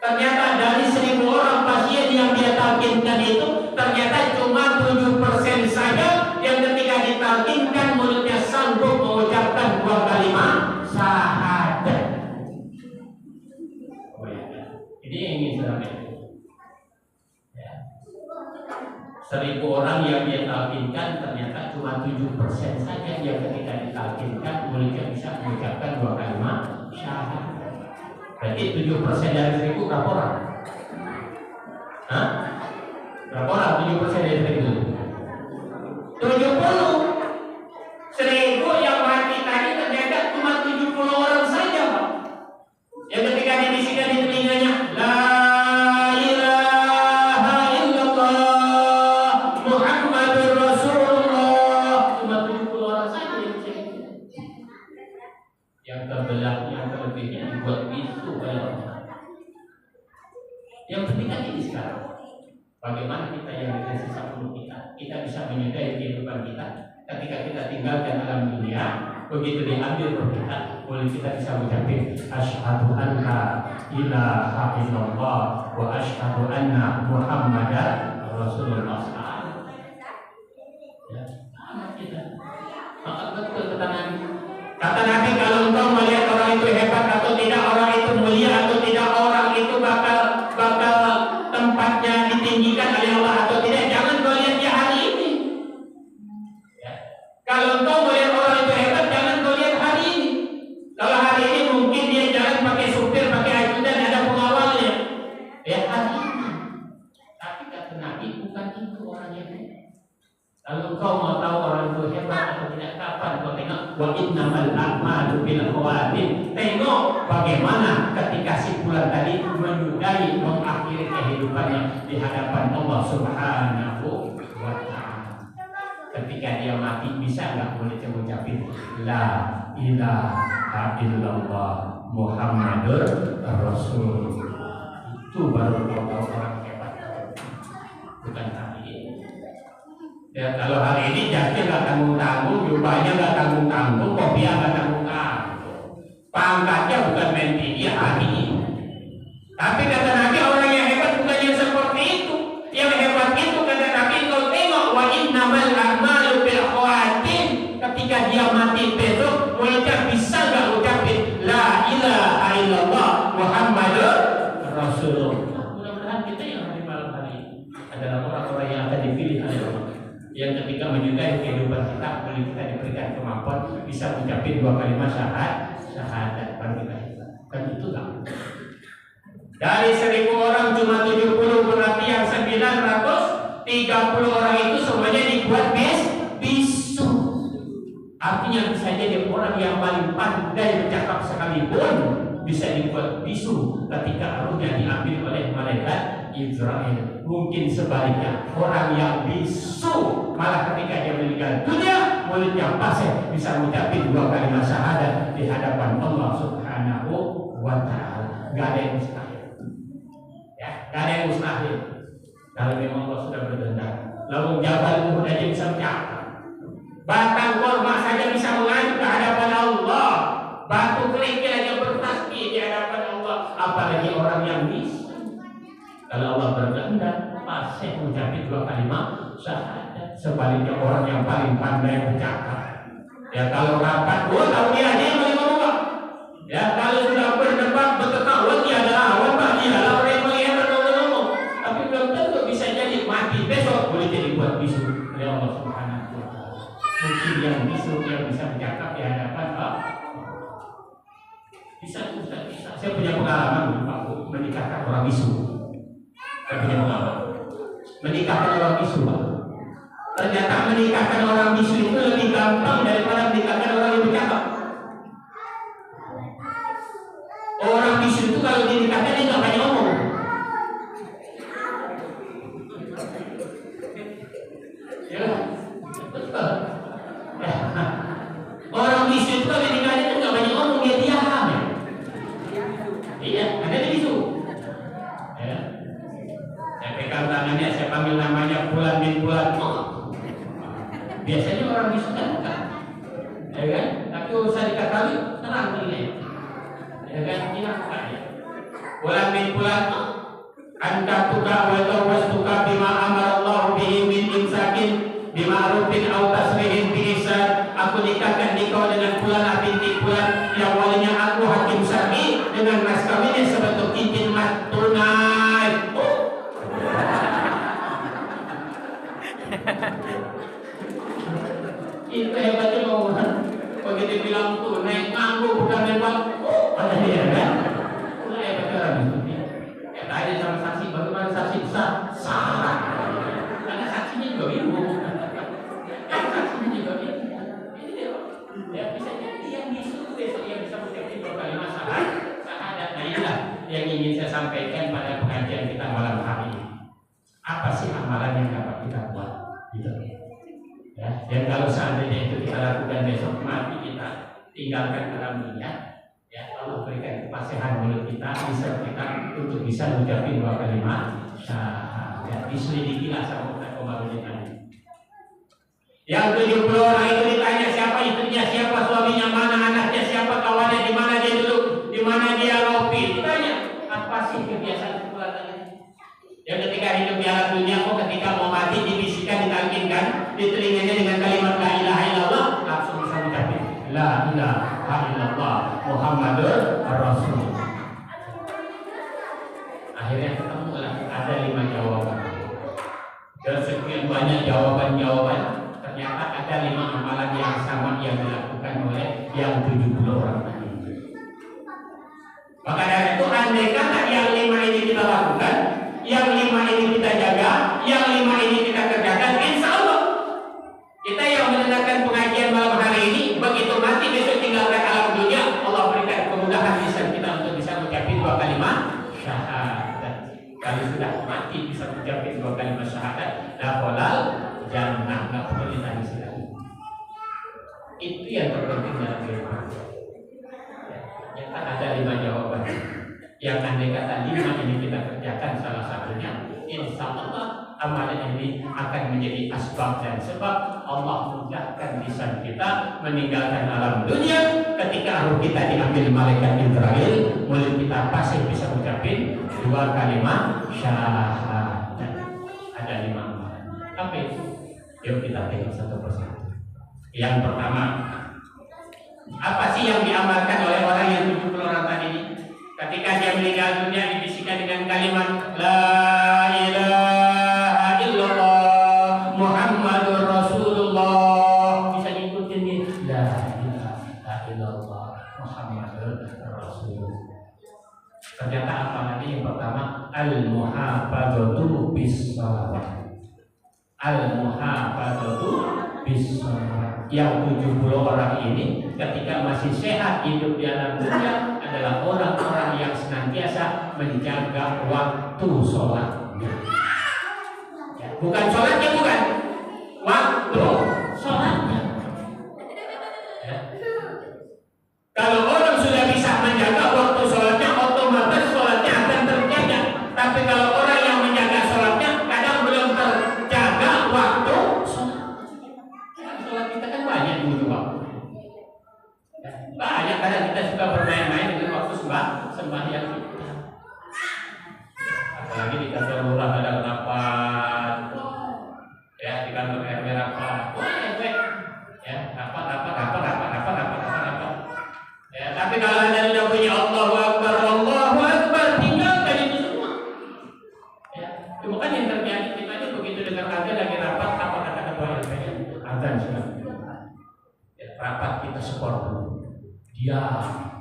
Ternyata dari 1000 orang pasien yang dia talkinkan itu ternyata cuma 7% saja yang ketika ditalkinkan mulutnya sanggup mengucapkan 2 kalimat syahadat. Oh ya, ini yang ingin saya sampaikan. 1000 orang yang dia talkinkan ternyata cuma 7% saja yang ketika ditalkinkan mulutnya bisa mengucapkan 2 kalimat syahadat. Berarti 7% dari 1000 berapa orang? Hah? Berapa orang 7% dari 1000? 70. 1000 yang mati tadi ternyata cuma 70 orang saja, Pak. Yang ketika dibisikkan di telinganya, la ilaha illallah Muhammadur Rasulullah, cuma 70 orang saja yang dibisikkan. Yang terbelah, yang terlebihnya dibuat bisu oleh Allah. Yang penting kan ini sekarang, bagaimana kita yang dengan sisa umur kita bisa menyudahi kehidupan kita ketika kita tinggalkan alam dunia. Begitu diambil roh kita, boleh kita bisa mengucapkan asyhadu anna ilaha illallah wa asyhadu anna Muhammadar Rasulullah. Ya, kita. Maka betul kata Nabi, kalau engkau melihat orang itu hebat atau tidak, orang itu mulia atau tidak, orang itu bakal tempatnya ditinggikan oleh Allah atau tidak, jangan kau lihat dia hari ini. Ya. Kalau engkau melihat orang itu hebat, jangan kau lihat hari ini. Kalau hari ini mungkin dia jalan pakai supir, pakai ajudan, ada pengawalnya. Ya hari ini. Tapi kata Nabi, bukan itu orang yang hebat. Kalau engkau mau tahu orang itu hebat atau tidak, kapan kau tengok? Wa innamal a'malu bil khawatim. Tengok bagaimana ketika si fulan tadi menyudahi, mengakhiri kehidupannya di hadapan Allah Subhanahu wa ta'ala. Ketika dia mati, bisa nggak boleh mengucapin la ilaha illallah Muhammadur Rasulullah. Itu baru kau tahu orang hebat. Bukan hari ini. Ya, kalau hari ini jaknya nggak tanggung-tanggung, jubahnya nggak tanggung-tanggung, kopiah nggak tanggung-tanggung, pangkatnya bukan main tinggi hari ini. Tapi kata Nabi, orang yang hebat bukan yang seperti itu. Yang hebat itu kata Nabi, kau tengok wa innamal a'malu bil khawatim. Ketika dia mati besok, mulutnya bisa nggak ucapin la ilaha illallah Muhammadur Rasulullah. Mudah-mudahan kita yang hari malam hari ini adalah orang-orang yang akan dipilih oleh Allah, yang ketika menyudahi kehidupan kita, boleh kita diberikan kemampuan bisa mengucapkan 2 kalimat syahadat baru kita hebat. Kan itu lah. Dari 1000 orang cuma 70, berarti yang 930 orang itu semuanya dibuat bisu. Artinya bisa jadi orang yang paling pandai bercakap sekalipun bisa dibuat bisu ketika rohnya diambil oleh malaikat Israel. Mungkin sebaliknya, orang yang bisu malah ketika dia meninggal dunia, mulutnya pasir, bisa mengucapkan 2 kalimat syahadat di hadapan Allah Subhanahu wa ta'ala. Gak ada yang mustahil. Ya, gak ada yang mustahil. Kalau memang Allah sudah berkehendak. Lalu Jabal Uhud aja bisa mencatat. Batang korma saja bisa mengadu ke hadapan Allah. Batu kerikil aja bertasbih di hadapan Allah. Apalagi orang yang bisa. Kalau Allah berkehendak, pasti mengucapkan 2 kalimat syahadat. Sebaliknya orang yang paling pandai bercakap, ya kalau rapat, tahu dia aja yang paling ngomong Pak. Ya kalau sudah berdebat bertekak, dia adalah awan Pak, dia adalah orang yang paling hebat ngomong. Tapi belum tentu bisa jadi mati besok boleh jadi buat bisu oleh Allah Subhanahu wa Ta'ala. Mungkin yang bisu yang bisa bercakap di hadapan Pak. Bisa. Saya punya pengalaman Pak menikahkan orang bisu. Saya punya pengalaman menikahkan orang bisu Pak. Ternyata menikahkan orang bisu itu lebih gampang daripada menikahkan orang yang bercakap. Orang bisu itu kalau dinikahkan dia nggak banyak ngomong. Ya, betul. Ya. Orang bisu itu kalau dinikahkan itu nggak banyak ngomong, dia diam. Iya, ada di bisu. Ya. Saya pegang tangannya, saya panggil namanya Fulan bin Fulan. Biasanya orang bisu kan bukan, ya kan? Tapi usaha dikatakan terang ini, ya kan? Ini apa ya? Fulan bin Fulan, anta tuka wa tawastuka bima amara Allah bihi min imsakin bima'rufin aw tasrihin bi ihsan. Aku nikahkan engkau dengan Fulan binti Fulan yang walinya aku hakim syar'i dengan mas kawinnya sebentuk cincin mas tunai. Itu hebatnya mau begitu bilang tuh naik nganggu bukan memang ada dia kan? Itu hebatnya orang itu. Ya tanya sama saksi, bagaimana saksi sah? Karena saksinya juga bingung. Saksinya juga bingung. Ini dia, ya bisa jadi yang bisu besok yang bisa menjadi 2 kalimat syahadat. Nah inilah yang ingin saya sampaikan pada pengajian kita malam hari ini. Apa sih amalan yang dapat kita buat? Gitu. Ya, dan kalau seandainya itu kita lakukan besok mati kita tinggalkan dalam niat, ya Allah berikan kepasihan mulut kita bisa kita untuk bisa mengucapkan 2 kalimat syahadat. Diselidikilah sama kita kemarin tadi. Yang 70 orang itu ditanya siapa istrinya, siapa suaminya, mana anaknya, siapa kawannya, di mana dia duduk, di mana dia ngopi. Ditanya apa sih kebiasaan kekuatannya? Yang ketika hidup di alam dunia, ketika mau mati dibisikkan, ditalkinkan di telinganya dengan kalimat la ilaha illallah, langsung bisa mengucapkan la ilaha illallah Muhammadur Rasulullah. Akhirnya ketemulah ada 5 jawaban. Dan sekian banyak jawaban-jawaban, ternyata ada 5 amalan yang sama yang dilakukan oleh yang 70 orang tadi. Maka dari itu andai kata yang 5 ini kita lakukan, yang 5 ini kita jaga, yang 5 ini kita kerjakan, insya Allah kita yang mendengarkan pengajian malam hari ini begitu mati besok tinggalkan alam dunia, Allah berikan kemudahan lisan kita untuk bisa mengucapkan 2 kalimat syahadat. Kalau sudah mati bisa mengucapkan 2 kalimat syahadat, la halal jannah, nggak perlu ditangis lagi. Itu yang terpenting dalam kehidupan. Ya, ada 5 jawaban. Yang andai kata 5 ini kita kerjakan salah satunya, insya Allah amalan ini akan menjadi asbab dan sebab Allah mudahkan lisan kita meninggalkan alam dunia. Ketika ruh kita diambil malaikat Israel, mulut kita pasti bisa mengucapkan 2 kalimat syahadat. Ada 5 amalan. Apa itu? Yuk kita tengok satu persatu. Yang pertama, apa sih yang diamalkan oleh orang yang 70 orang tadi ini? Ketika dia meninggal dunia dibisikkan dengan kalimat la ilaha illallah Muhammadur Rasulullah. Bisa ngikutin nih, la ilaha illallah Muhammadur Rasulullah. Ternyata apa lagi? Yang pertama, al-muhafadzatu bis-shalawat. Al-muhafadzatu bis-shalawat. Yang 70 orang ini ketika masih sehat hidup di alam dunia adalah orang-orang yang senantiasa menjaga waktu sholatnya. Bukan sholatnya, bukan waktu sholatnya. Ya. Kalau orang sudah bisa menjaga waktu sholatnya, otomatis sholatnya akan terjaga. Tapi kalau orang yang menjaga sholatnya kadang belum terjaga waktu sholat. Sholat kita kan banyak butuh waktu. Banyak kadang kita suka bermain-main dengan waktu sembahyang kita. Apalagi di kantor lurah ada rapat, ya di kantor RW rapat, ya rapat. Ya, tapi kalau anda sudah punya Allahu Akbar, tinggalkan itu semua. Ya, bukan yang terjadi kita ini begitu dengar azan lagi rapat, apa kata ketua RW? Azan sudah. Ya, rapat kita support dulu. Diam.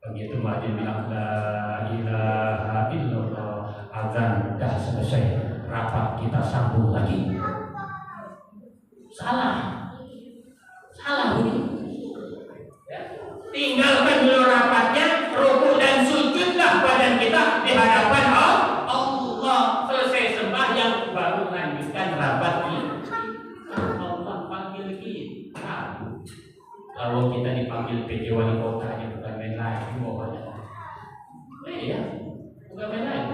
Begitu muadzin bilang la ilaha illallah, azan dah selesai, rapat kita sambung lagi. Salah ini. Ya. Tinggalkan dulu rapatnya, ruku dan sujudlah badan kita di hadapan Allah. Selesai sembahyang baru lanjutkan rapat ini. Allah panggil kita. Kalau kita dipanggil PJ wali kota aja bukan main lain, pokoknya. Iya, bukan main lain.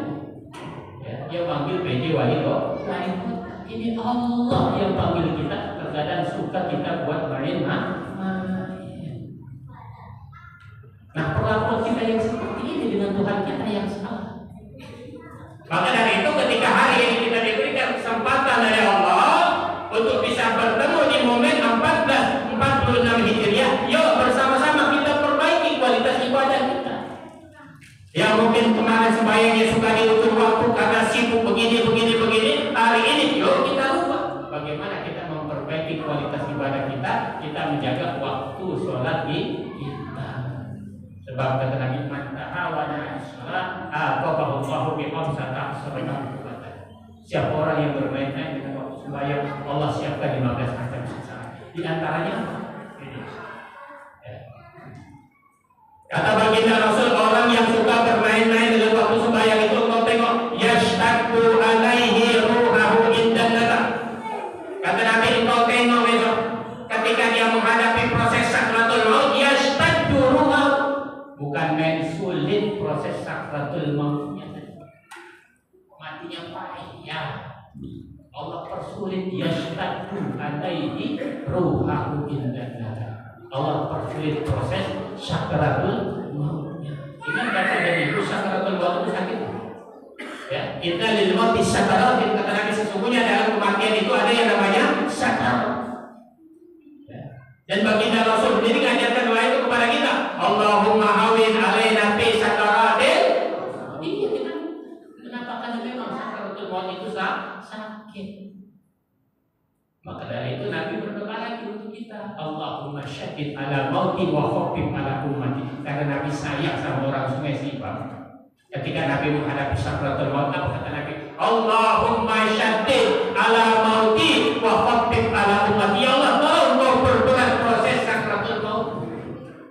Ya, dia panggil PJ wali kota. Ini Allah yang panggil kita. Terkadang suka kita buat main. Nah, perlakuan kita yang seperti ini dengan Tuhan kita yang salah. Maka dari itu ketika hari ini kita diberikan kesempatan dari Allah untuk bisa bertemu di momen 1446 Hijriah, yuk bersama-sama kita perbaiki kualitas ibadah kita. Yang mungkin kemarin sembahyangnya suka diukur waktu karena sibuk begini. Hari ini yuk kita lupa bagaimana kita memperbaiki kualitas ibadah kita menjaga waktu sholat kita. Sebab kata Nabi man ta'awana as-salat aqabahu bi khamsati asrina. Siapa orang yang bermain-main dengan waktu sembahyang, Allah siapkan 15 macam siksa. Di antaranya ini. Kata baginda Rasul, orang yang suka bermain-main dengan waktu sembahyang itu kau tengok yashtaqu alaihi ruhahu indan nazar. Kata Nabi, kau tengok besok ketika dia menghadapi proses sakratul maut, yashtaqu ruhahu. Bukan main sulit proses sakratul mautnya. Matinya pahit ya. Allah persulit yashtaqu alaihi ruhahu indan nazar. Allah persulit proses sakaratul mautnya. Ingat kata dari itu sakaratul maut itu sakit. Ya, kita lil mauti sakarat, kata Nabi sesungguhnya dalam kematian itu ada yang namanya sakarat. Ya. Dan baginda Rasul sendiri mengajarkan doa itu kepada kita. Allahumma hawin alaina fi sakaratil. Ini kenapa kan memang sakaratul maut itu sakit. Maka dari itu Nabi berdoa lagi untuk kita, Allahumma syahid ala mauti wa khaffif ala ummati. Karena Nabi sayang sama orang Sungai Sibang. Ketika Nabi menghadapi sakratul maut, apa kata Nabi? Allahumma syahid ala mauti wa khaffif ala ummati. Ya Allah, tolong kau perberat proses sakratul maut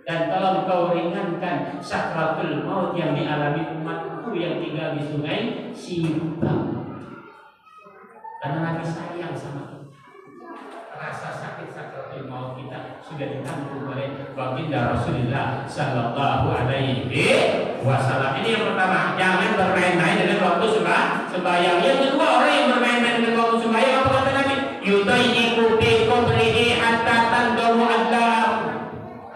dan tolong kau ringankan sakratul maut yang dialami umatku yang tinggal di Sungai Sibang. Karena Nabi sayang sama kita. Rasa sakit sakratul maut kita sudah ditanggung oleh baginda Rasulullah sallallahu alaihi wasallam. Ini yang pertama, jangan bermain-main dengan waktu sembahyang. Yang kedua, orang yang bermain-main dengan waktu sembahyang, apa kata Nabi? Yudayyiqu bi qabrihi hatta tandamu Allah.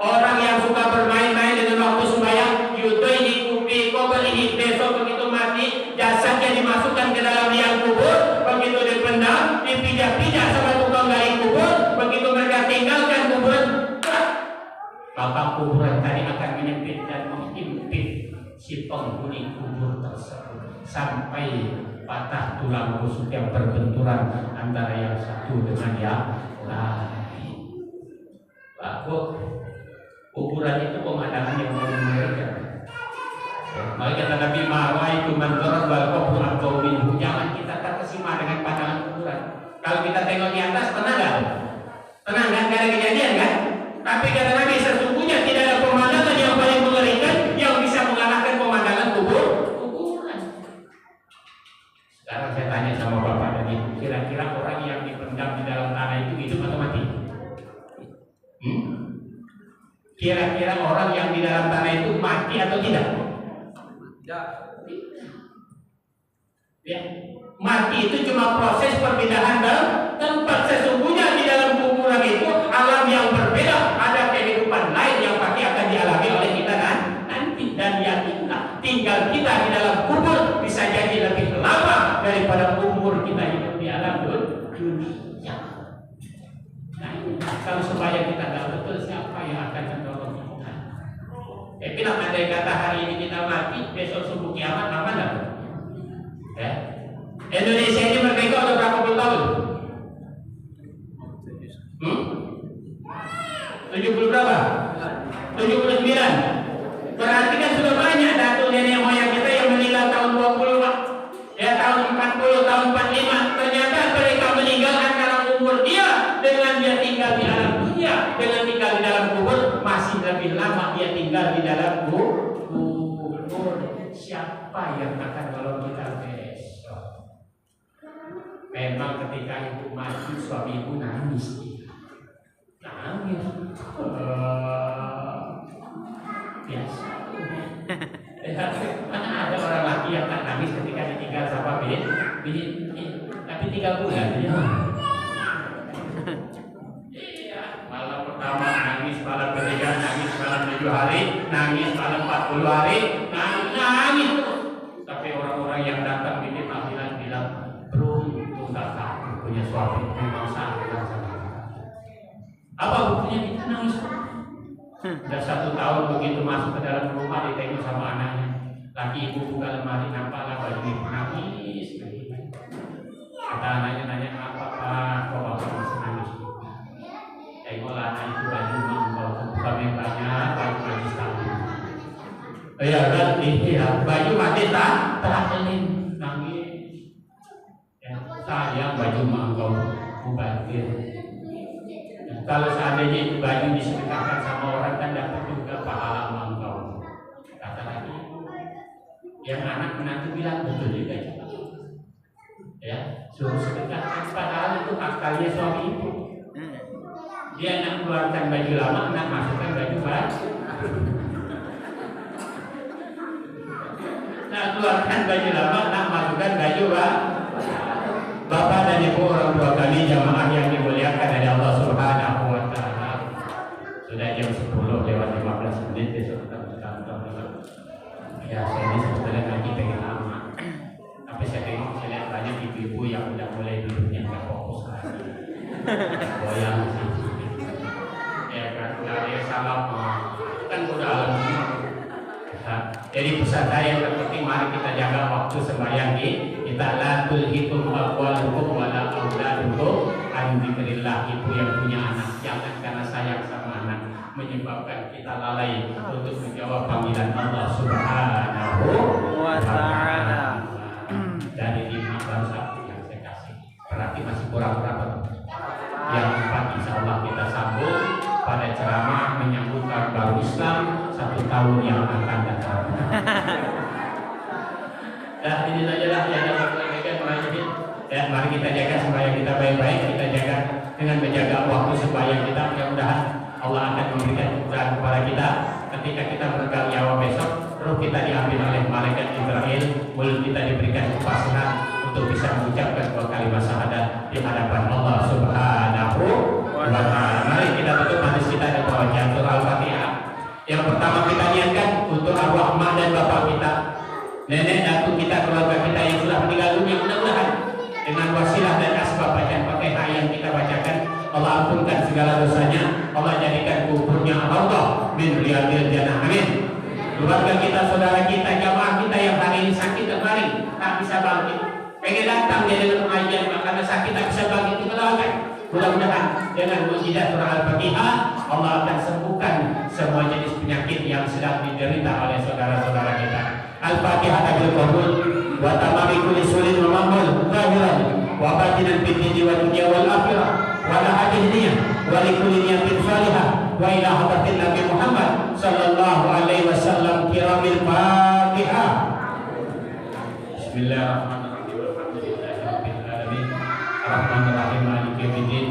Orang yang suka bermain-main dengan waktu sembahyang, yudayyiqu bi qabrihi, besok begitu mati jasadnya dimasukkan ke dalam liang kubur, begitu dipendam, dipijak-pijak sama tukang gali kubur, begitu mereka tinggalkan kubur, maka kuburan tadi akan menyempit dan mengimpit si penghuni kubur tersebut sampai patah tulang rusuk yang berbenturan antara yang satu dengan yang lain. Lalu kuburan itu pemandangan yang mengerikan. Maka kata Nabi ma'waitu man darabal qabru atau minhu. Jangan kita terkesima dengan pandangan kuburan. Kalau kita tengok di atas, tenang kan? Tenang kan? Gak ada kejadian kan? Tapi kata Nabi sesungguhnya tidak ada pemandangan yang paling mengerikan yang bisa mengalahkan pemandangan kuburan. Sekarang saya tanya sama Bapak tadi, kira-kira orang yang dipendam di dalam tanah itu hidup atau mati? Kira-kira orang yang di dalam tanah itu mati atau tidak? Ya, mati itu cuma proses perpindahan tempat. Sesungguhnya di dalam kuburan itu alam yang berbeda, ada kehidupan lain yang pasti akan dialami oleh kita nanti. Dan yakinlah tinggal kita di dalam kubur besok subuh kiamat aman nggak? Ya. Indonesia ini merdeka udah berapa puluh tahun? 70 berapa? 79. Berarti kan sudah banyak datuk nenek moyang kita yang meninggal tahun 20, ya tahun 40, tahun 45. Ternyata mereka meninggal antara umur dia dengan dia tinggal di alam dunia, dengan tinggal di dalam kubur masih lebih lama dia tinggal di dalam kubur. Siapa yang akan nolong kita besok? Memang ketika ibu mati suami ibu nangis. Biasa. Mana ada orang laki yang tak nangis ketika ditinggal sama tapi 3 bulan ya. Iya, malam pertama nangis, malam ketiga nangis, malam 7 hari nangis, malam 40 hari nangis terus. Tapi orang-orang yang datang bikin tahlilan bilang beruntung kakak punya suami memang sangat sama. Apa buktinya kita nangis? Sudah 1 tahun begitu masuk ke dalam rumah ditengok sama anaknya. Laki ibu buka lemari nampaklah baju ibu nangis. Kata anaknya nanya apa pak? Kok bapak masih nangis? Tengoklah anak itu baju mangkau bukan banyak baju sekali. Ya kan? Iya baju mati tak terangin nangis. Ya, sayang baju mangkau mubazir. Kalau seandainya baju disedekahkan sama orang kan dapat juga pahala mangkau. Kata lagi, yang anak menantu bilang betul juga coba. Ya, suruh sedekahkan padahal itu hak kalian suami ibu. Dia nak keluarkan baju lama, nak masukkan baju baru. Nak keluarkan baju lama, nak masukkan baju baru. Bapak dan Ibu orang tua kami jamaah yang dimuliakan oleh Allah Subhanahu wa taala. Sudah jam 10 lewat 15 menit besok kita berkantor. Ya, saya ini sebetulnya lagi pengen lama. Tapi saya tengok saya lihat banyak ibu-ibu yang udah mulai duduknya nggak fokus lagi. Goyang sih. Ya kan, nggak ada yang salah kan udah alam semua. Jadi pesan saya yang terpenting mari kita jaga waktu sembahyang kita la tulhikum amwalukum wala auladukum an dzikrillah. Ibu yang punya anak jangan karena sayang sama anak menyebabkan kita lalai untuk menjawab panggilan Allah Subhanahu wa taala. Dari 5 baru 1 yang saya kasih. Berarti masih kurang berapa? Yang 4 insyaallah kita sambung pada ceramah menyambut tahun baru Islam 1 tahun yang akan datang. Nah ini sajalah yang dapat saya sampaikan. Ya, mari kita jaga sembahyang kita baik-baik, kita jaga dengan menjaga waktu sembahyang kita. Mudah-mudahan Allah akan memberikan kemudahan kepada kita ketika kita meregang nyawa besok. Roh kita diambil oleh malaikat Israel, mulut kita diberikan kepasrahan untuk bisa mengucapkan 2 kalimat syahadat di hadapan Allah Subhanahu wa taala. Mari kita tutup hadis kita dengan bacaan surah Al-Fatihah. Yang pertama kita niatkan untuk arwah mak dan bapak kita, nenek datuk kita, keluarga kita yang sudah meninggal dunia. Mudah-mudahan dengan wasilah dan asbab bacaan Fatihah yang kita bacakan, Allah ampunkan segala dosanya, Allah jadikan kuburnya Allah min riyadil jannah. Amin. Keluarga kita, saudara kita, jamaah kita yang hari ini sakit kemarin tak bisa bangkit, pengen datang di dalam pengajian karena sakit tak bisa bangkit, kita doakan. Mudah-mudahan dengan mukjizat surah Al-Fatihah Allah akan sembuhkan semua jenis penyakit yang sedang diderita oleh saudara-saudara kita. Al-Fatihah tabil qabul wa tamami kulli sulin wa mamul zahiran wa batinan fid dini wa dunya wal akhirah wa la hadihniyah wa li kulli niyatin salihah wa ila hadratin Nabi Muhammad sallallahu alaihi wasallam kiramil Fatihah. Bismillahirrahmanirrahim. Alhamdulillahirabbil alamin. Arrahmanir rahim maliki yaumiddin.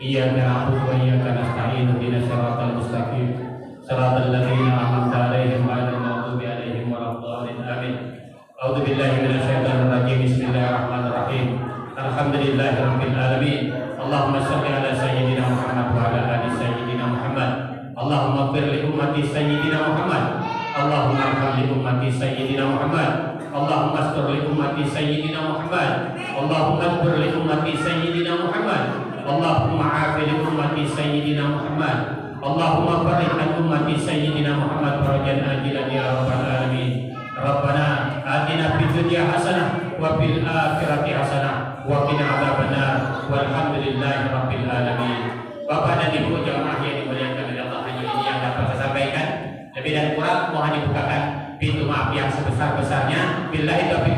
Iyyaka na'budu wa iyyaka nasta'in. Ihdinas siratal mustaqim. Siratal ladzina an'amta 'alaihim ghairil maghdubi 'alaihim waladdallin. Amin. A'udzu billahi minasyaitonir rajim. Bismillahirrahmanirrahim. Alhamdulillahirabbil alamin. Allahumma shalli ala sayyidina Muhammad wa ala ali sayyidina Muhammad. Allahumma ighfir li ummati sayyidina Muhammad. Allahumma arham li ummati sayyidina Muhammad. Allahumma astur li ummati sayyidina Muhammad. Allahumma astur li ummati sayyidina Muhammad. Allahumma afi li ummati sayyidina Muhammad. Allahumma farij an ummati sayyidina Muhammad farajan ajilan ya rabbal alamin. Rabbana atina fid dunya hasanah wa fil akhirati hasanah wa qina adzabannar. Walhamdulillahi rabbil alamin. Bapak dan Ibu jamaah yang dimuliakan oleh Allah, hanya ini yang dapat saya sampaikan. Lebih dan kurang mohon dibukakan pintu maaf yang sebesar-besarnya. Billahi taufiq